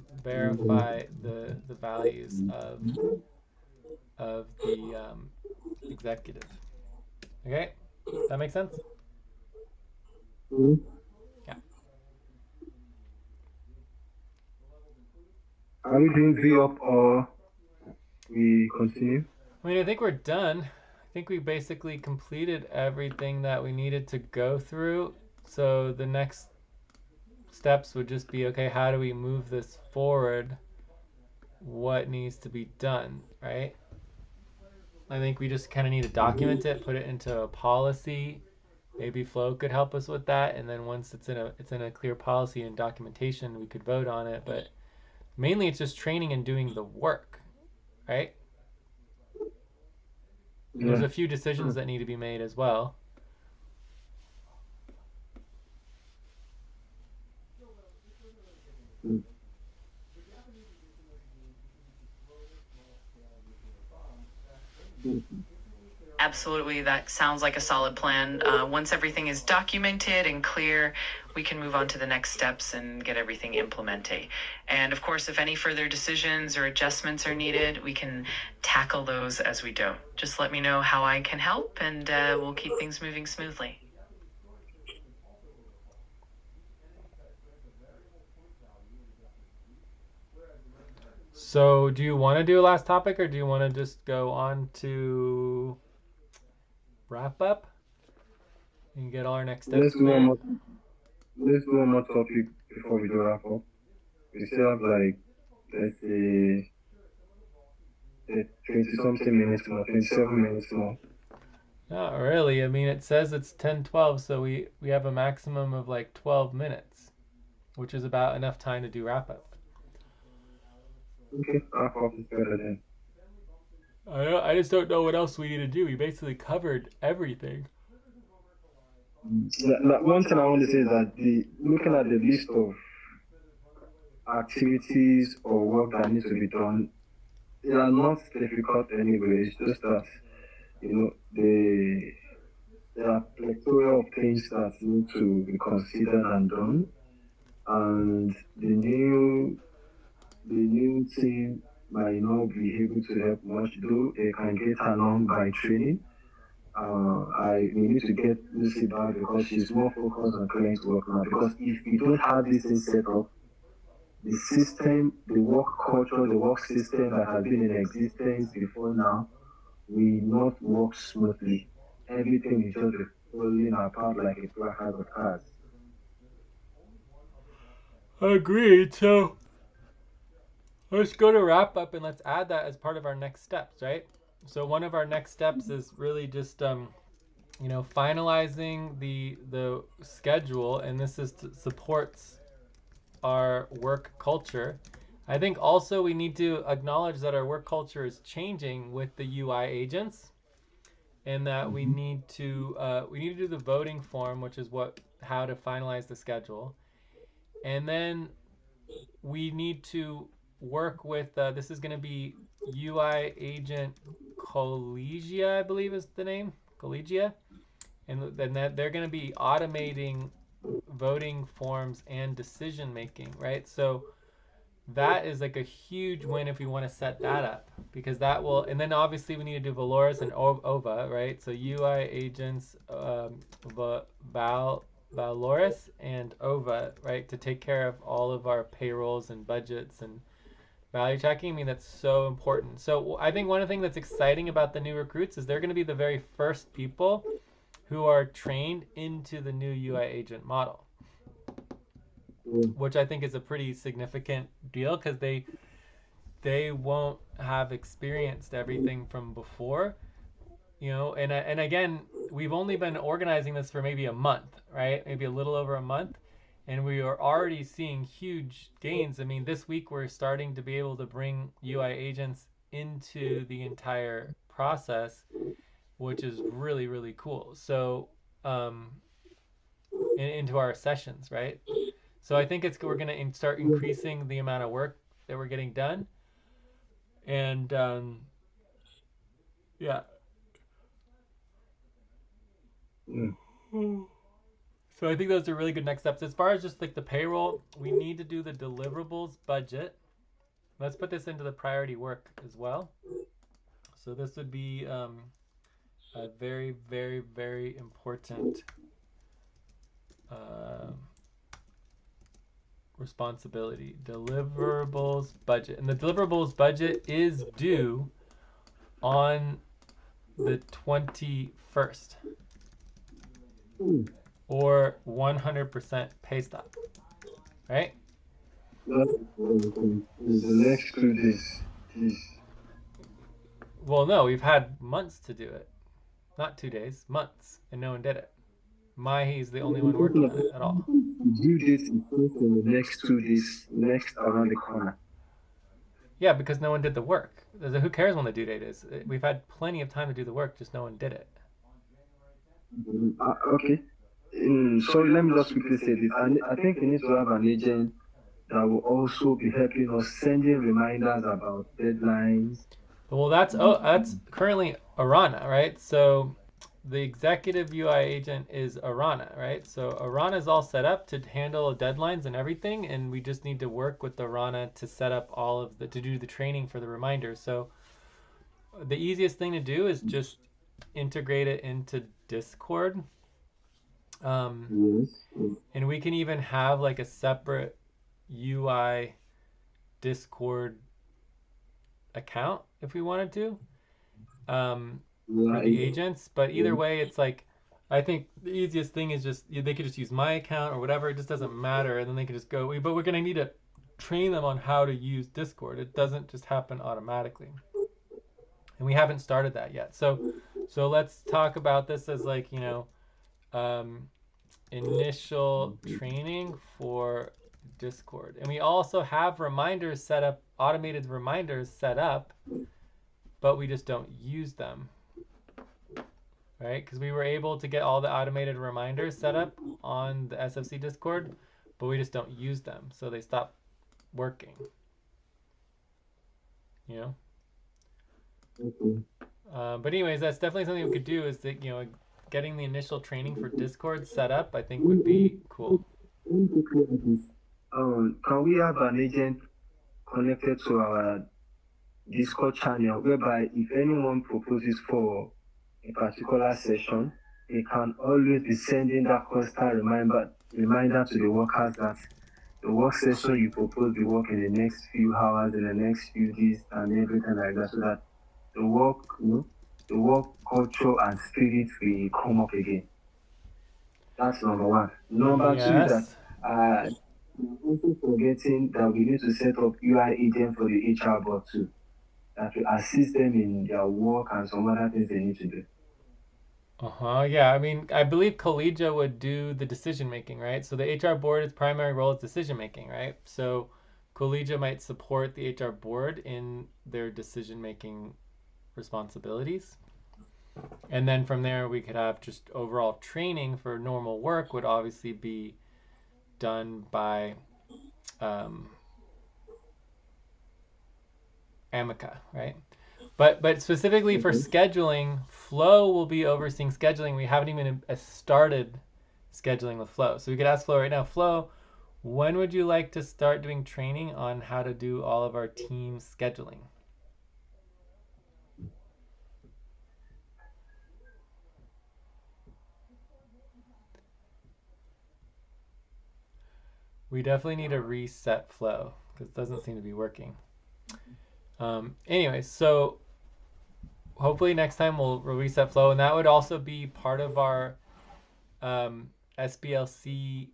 values of the executive. Okay, that makes sense? Mm-hmm. Yeah. Are we doing V up or we continue? I mean, I think we're done. I think we basically completed everything that we needed to go through. So the next steps would just be, okay, how do we move this forward? What needs to be done, right? I think we just kind of need to document it, put it into a policy. Maybe Flo could help us with that, and then once it's in a clear policy and documentation, we could vote on it. But mainly, it's just training and doing the work, right? And there's Yeah. a few decisions that need to be made as well. Mm. Mm. Absolutely, that sounds like a solid plan. Once everything is documented and clear, we can move on to the next steps and get everything implemented. And of course, if any further decisions or adjustments are needed, we can tackle those as we go. Just let me know how I can help, and we'll keep things moving smoothly. So, do you want to do a last topic, or do you want to just go on to wrap up and get all our next steps Let's do one met? more. Let's do one more topic before we do wrap up. We still have like, let's say, 20 something minutes more, 27 minutes more. Not really. I mean, it says it's 10:12, so we have a maximum of like 12 minutes, which is about enough time to do wrap up. Okay, wrap up is better then. I just don't know what else we need to do. We basically covered everything. One thing I want to say is that looking at the list of activities or work that needs to be done, they are not difficult anyway. It's just that there are plethora of things that need to be considered and done, and the new team might not be able to help much, though they can get along by training. We need to get Lucy back because she's more focused on client work now. Because if we don't have this thing set up, the system, the work culture, the work system that has been in existence before now will not work smoothly. Everything is just falling apart like a pack of cards. Agreed. So let's go to wrap up and let's add that as part of our next steps, right? So one of our next steps is really just finalizing the schedule, and this is supports our work culture. I think also we need to acknowledge that our work culture is changing with the UI agents, and that we Mm-hmm. need to do the voting form, which is how to finalize the schedule, and then we need to work with this is going to be UI agent Collegia, I believe is the name, Collegia, and then that they're going to be automating voting forms and decision making, right? So that is like a huge win if we want to set that up, because that will, and then obviously we need to do Valorous and OVA, right? So UI agents, Valorous and OVA, right, to take care of all of our payrolls and budgets and value tracking. I mean, that's so important. So I think one of the things that's exciting about the new recruits is they're going to be the very first people who are trained into the new UI agent model, Mm. which I think is a pretty significant deal because they won't have experienced everything from before, and again, we've only been organizing this for maybe a month, right? Maybe a little over a month, and we are already seeing huge gains. I mean, this week we're starting to be able to bring UI agents into the entire process, which is really, really cool. So, into our sessions, right? So I think we're going to start increasing the amount of work that we're getting done, and yeah. Mm. So I think those are really good next steps. As far as just like the payroll, we need to do the deliverables budget. Let's put this into the priority work as well. So this would be a very, very, very important uh, responsibility. Deliverables budget. And the deliverables budget is due on the 21st, Mm. or 100% pay stop. right? The next 2 days is Well, no, we've had months to do it. Not 2 days, months, and no one did it. Mahi's the only one talking working on about it at all. due date is just in the next 2 days, next around the corner. Yeah, because no one did the work. Who cares when the due date is? We've had plenty of time to do the work, just no one did it. Okay. Sorry, let me just quickly say this. I think we need to have an agent that will also be helping us sending reminders about deadlines. Well, that's currently Arana, right? So the executive UI agent is Arana, right? So Arana is all set up to handle deadlines and everything, and we just need to work with Arana to set up all of the to do the training for the reminders. So the easiest thing to do is just integrate it into Discord. Um, Yes. Yes. and we can even have like a separate UI Discord account if we wanted to, for Yeah. the agents. But either Yeah. way, it's like I think the easiest thing is just they could just use my account or whatever. It just doesn't matter, and then they could just go. But we're gonna need to train them on how to use Discord. It doesn't just happen automatically, and we haven't started that yet. So let's talk about this as like um, initial training for Discord, and we also have reminders set up, automated reminders set up, but we just don't use them, right? Because we were able to get all the automated reminders set up on the SFC Discord, but we just don't use them, so they stop working. You know. Okay. But anyways, that's definitely something we could do. Is that getting the initial training for Discord set up? I think would be cool. Let me quickly add this. Can we have an agent connected to our Discord channel whereby if anyone proposes for a particular session, they can always be sending that constant reminder to the workers that the work session you propose will work in the next few hours, in the next few days, and everything like that, so that the work, the work culture and spirit will come up again. That's number one. Number two is that Yes. we're also forgetting that we need to set up UI agent for the HR bot too, that will assist them in their work and some other things they need to do. Yeah. I mean, I believe Collegia would do the decision making, right? So the HR board, its primary role is decision making, right? So Collegia might support the HR board in their decision making responsibilities. And then from there, we could have just overall training for normal work would obviously be done by um, Amica, right? But specifically for Okay. scheduling, Flow will be overseeing scheduling. We haven't even started scheduling with Flow, so we could ask Flow right now. Flow, when would you like to start doing training on how to do all of our team scheduling? We definitely need to reset Flow because it doesn't seem to be working. Anyway, so hopefully next time we'll reset Flow, and that would also be part of our SBLC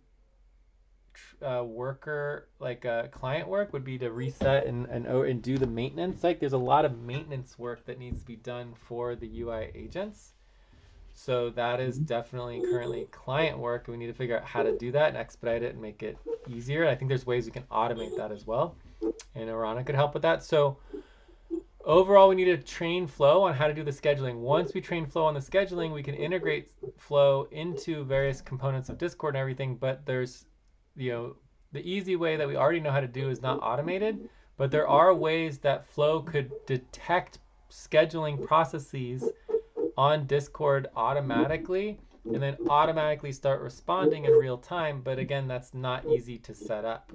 worker, like client work, would be to reset and do the maintenance. Like there's a lot of maintenance work that needs to be done for the UI agents. So that is definitely currently client work. We need to figure out how to do that and expedite it and make it easier. I think there's ways we can automate that as well. And Arana could help with that. So overall, we need to train Flow on how to do the scheduling. Once we train Flow on the scheduling, we can integrate Flow into various components of Discord and everything. But there's, the easy way that we already know how to do is not automated. But there are ways that Flow could detect scheduling processes on Discord automatically and then automatically start responding in real time. But again, that's not easy to set up.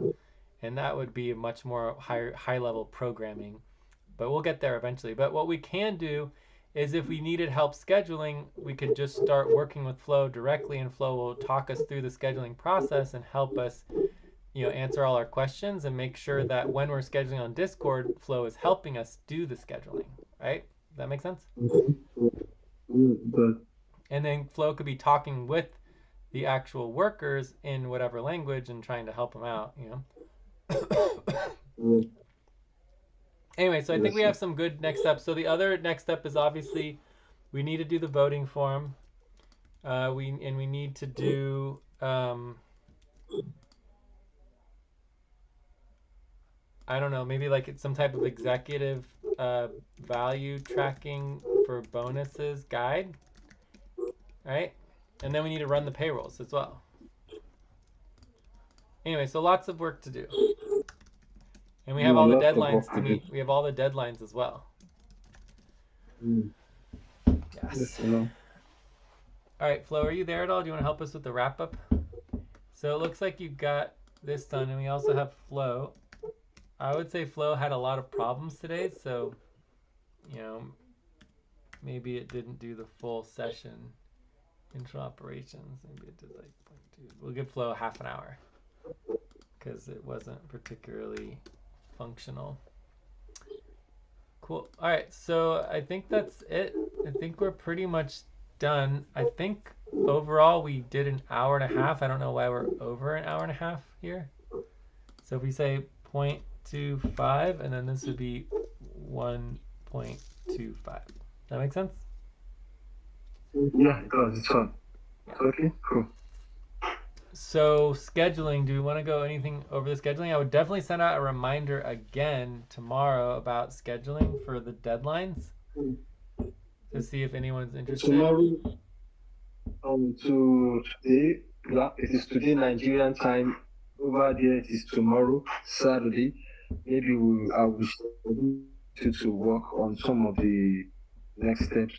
And that would be much more high level programming, but we'll get there eventually. But what we can do is if we needed help scheduling, we could just start working with Flow directly, and Flow will talk us through the scheduling process and help us, answer all our questions and make sure that when we're scheduling on Discord, Flow is helping us do the scheduling, right? Does that make sense? Okay. But And then Flow could be talking with the actual workers in whatever language and trying to help them out, Mm, Anyway, so I think yes, we sir. have some good next steps. So the other next step is obviously we need to do the voting form. We need to do I don't know, maybe like it's some type of executive value tracking for bonuses guide, right? And then we need to run the payrolls as well. Anyway, so lots of work to do. And we have No, all the lots of work deadlines to to do. meet. We have all the deadlines as well. Mm, Yes. yes, you know. All right, Flo, are you there at all? Do you want to help us with the wrap up? So it looks like you got this done, and we also have Flo. I would say Flo had a lot of problems today, so you know maybe it didn't do the full session. Intro operations, maybe it did like 0.2. We'll give Flo half an hour because it wasn't particularly functional. Cool. All right, so I think that's it. I think we're pretty much done. I think overall we did an hour and a half. I don't know why we're over an hour and a half here. So if we say 0.25, and then this would be 1.25. That make sense? Yeah, it does. It's fun. Yeah. Okay, cool. So scheduling, do we want to go anything over the scheduling? I would definitely send out a reminder again tomorrow about scheduling for the deadlines to see if anyone's interested. Tomorrow, to today, yeah, it is today Nigerian time. Over there, it is tomorrow, Saturday. Maybe I will schedule you to work on some of the next steps.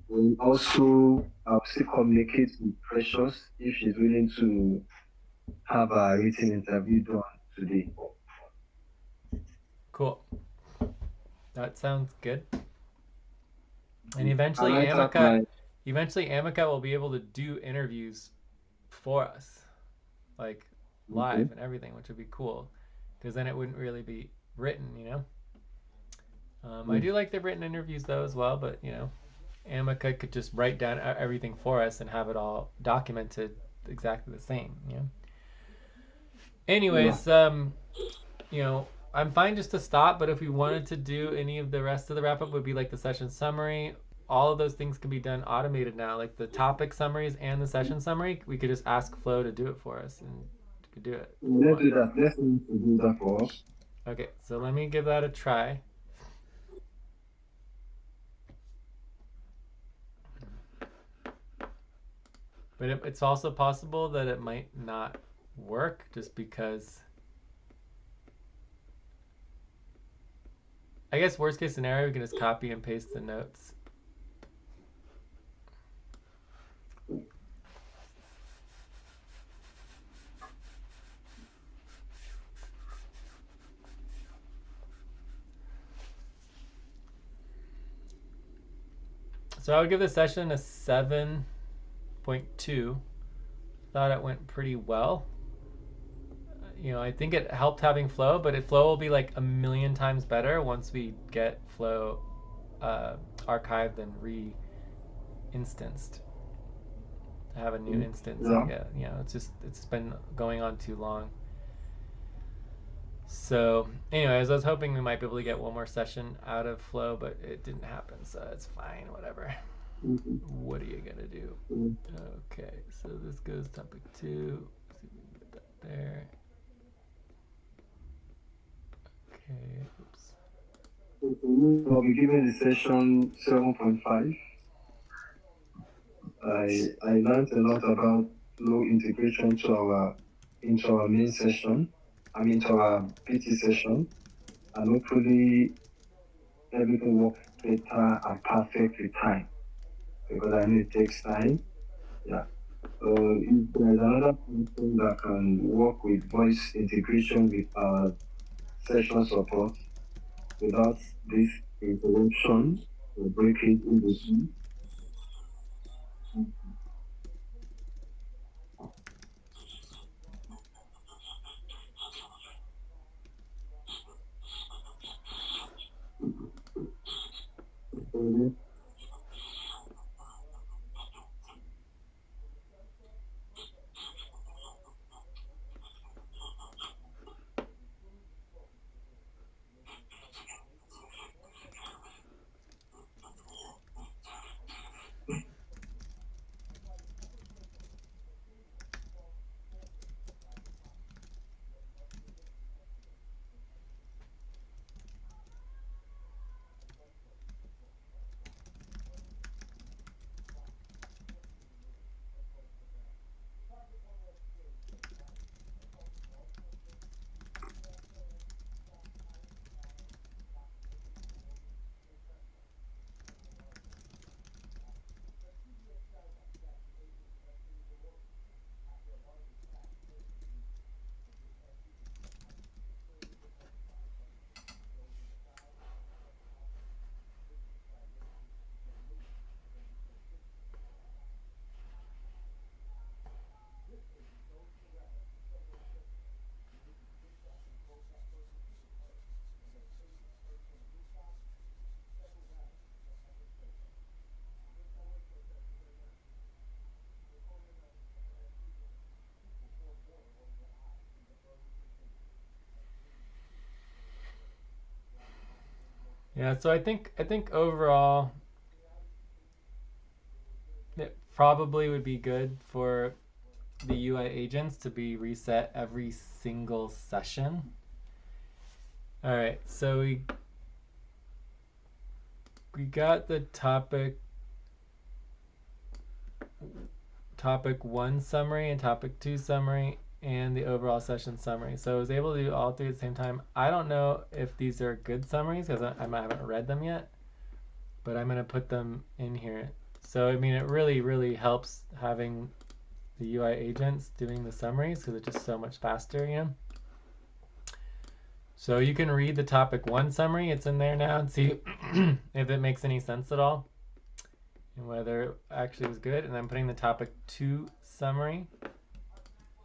We'll also, I'll still communicate with Precious if she's willing to have a written interview done today. Cool. That sounds good. And And eventually I tap my Amica will be able to do interviews for us, like okay. live and everything, which would be cool, because then it wouldn't really be written. I do like the written interviews though as well, but Amica could just write down everything for us and have it all documented exactly the same. Yeah. Anyways, I'm fine just to stop, but if we wanted to do any of the rest of the wrap up, would be like the session summary. All of those things can be done automated now, like the topic summaries and the session summary. We could just ask Flo to do it for us, and we could do it. Let's do that. Let's do that for us. Okay, so let me give that a try. But it's also possible that it might not work just because. I guess worst case scenario, we can just copy and paste the notes. So I would give the session a 7.2. Thought it went pretty well. I think it helped having Flow, but Flow will be like a million times better once we get Flow archived and re-instanced. To have a new instance and Yeah. get, it's been going on too long. So, anyways, I was hoping we might be able to get one more session out of Flow, but it didn't happen, so it's fine, whatever. Mm-hmm. What are you gonna do? Okay, so this goes topic 2. Let's see if we can get that there. Okay, oops. I'll be giving the session 7.5. I learned a lot about flow integration into our main session. I mean to our PT session, and hopefully everything works better and perfect with time, because I know it takes time. Yeah. So if there's another person that can work with voice integration with our session support without this interruption or breakage in between. Yeah, so I think overall it probably would be good for the UI agents to be reset every single session. All right, so we got the topic 1 summary and topic 2 summary and the overall session summary. So I was able to do all three at the same time. I don't know if these are good summaries because I haven't read them yet, but I'm going to put them in here. So I mean, it really helps having the UI agents doing the summaries because it's just so much faster, you know. So you can read the topic 1 summary, it's in there now, and see if it makes any sense at all and whether it actually was good. And I'm putting the topic 2 summary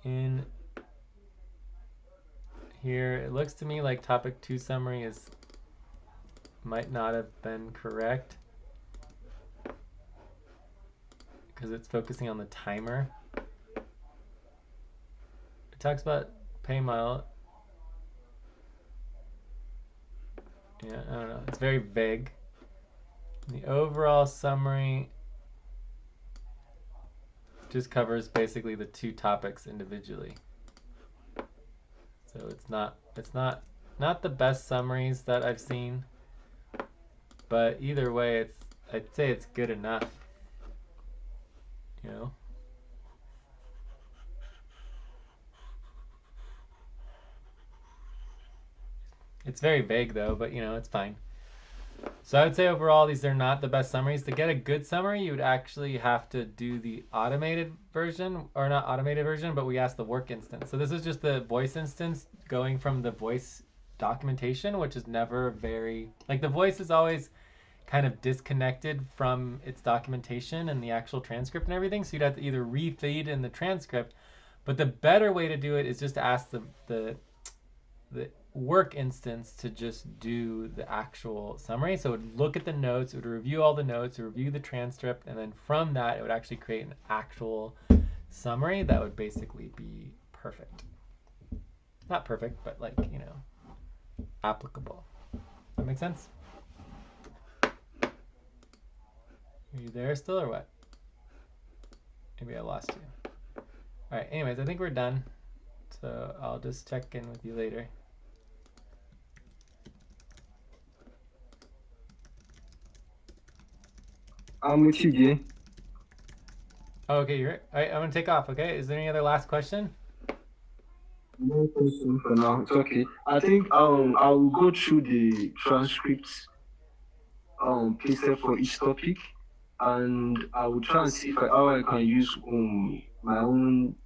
in here. It looks to me like topic 2 summary might not have been correct because it's focusing on the timer. It talks about pay mile. Yeah, I don't know. It's very vague. The overall summary just covers basically the 2 topics individually. So it's not the best summaries that I've seen, but either way, I'd say it's good enough. You know. It's very vague though, but you know, it's fine. So I would say overall, these are not the best summaries. To get a good summary, you would actually have to do the automated version, or not automated version, but we asked the work instance. So this is just the voice instance going from the voice documentation, which is never very, like the voice is always kind of disconnected from its documentation and the actual transcript and everything. So you'd have to either refeed in the transcript, but the better way to do it is just to ask the work instance to just do the actual summary. So it would look at the notes, it would review all the notes, review the transcript, and then from that, it would actually create an actual summary that would basically be perfect. Not perfect, but like, you know, applicable. That make sense? Are you there still or what? Maybe I lost you. All right, anyways, I think we're done. So I'll just check in with you later. I'm with you, Jay. Oh, okay, you're right. All right, I'm gonna take off. Okay, is there any other last question? No question for now. It's okay. I think I will go through the transcripts pasted for each topic, and I will try and see how I can use my own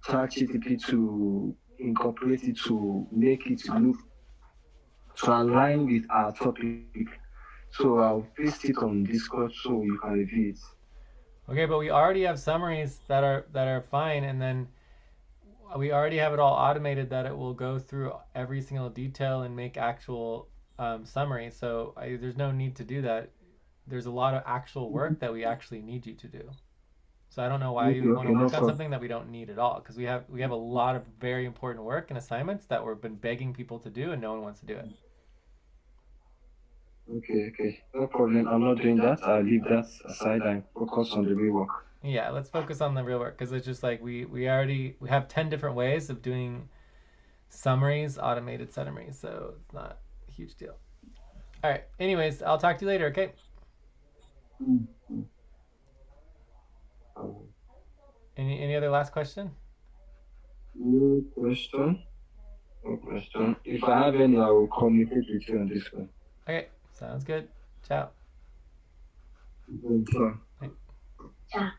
ChatGPT to incorporate it to make it look to align with our topic. So I'll paste it on Discord so you can review it. Okay, but we already have summaries that are fine, and then we already have it all automated that it will go through every single detail and make actual summaries. So there's no need to do that. There's a lot of actual work that we actually need you to do. So I don't know why you would want to No work on problem. something that we don't need at all, because we have a lot of very important work and assignments that we've been begging people to do, and no one wants to do it. Okay. No problem. I'm not doing that. I'll leave that aside and focus on the real work. Yeah, let's focus on the real work because it's just like we have 10 different ways of doing summaries, automated summaries, so it's not a huge deal. All right. Anyways, I'll talk to you later. Okay. Um, Any other last question? no question. No question. If I have any, I will communicate with you on this one. Okay. Sounds good. Ciao. Sure. Bye. Ciao.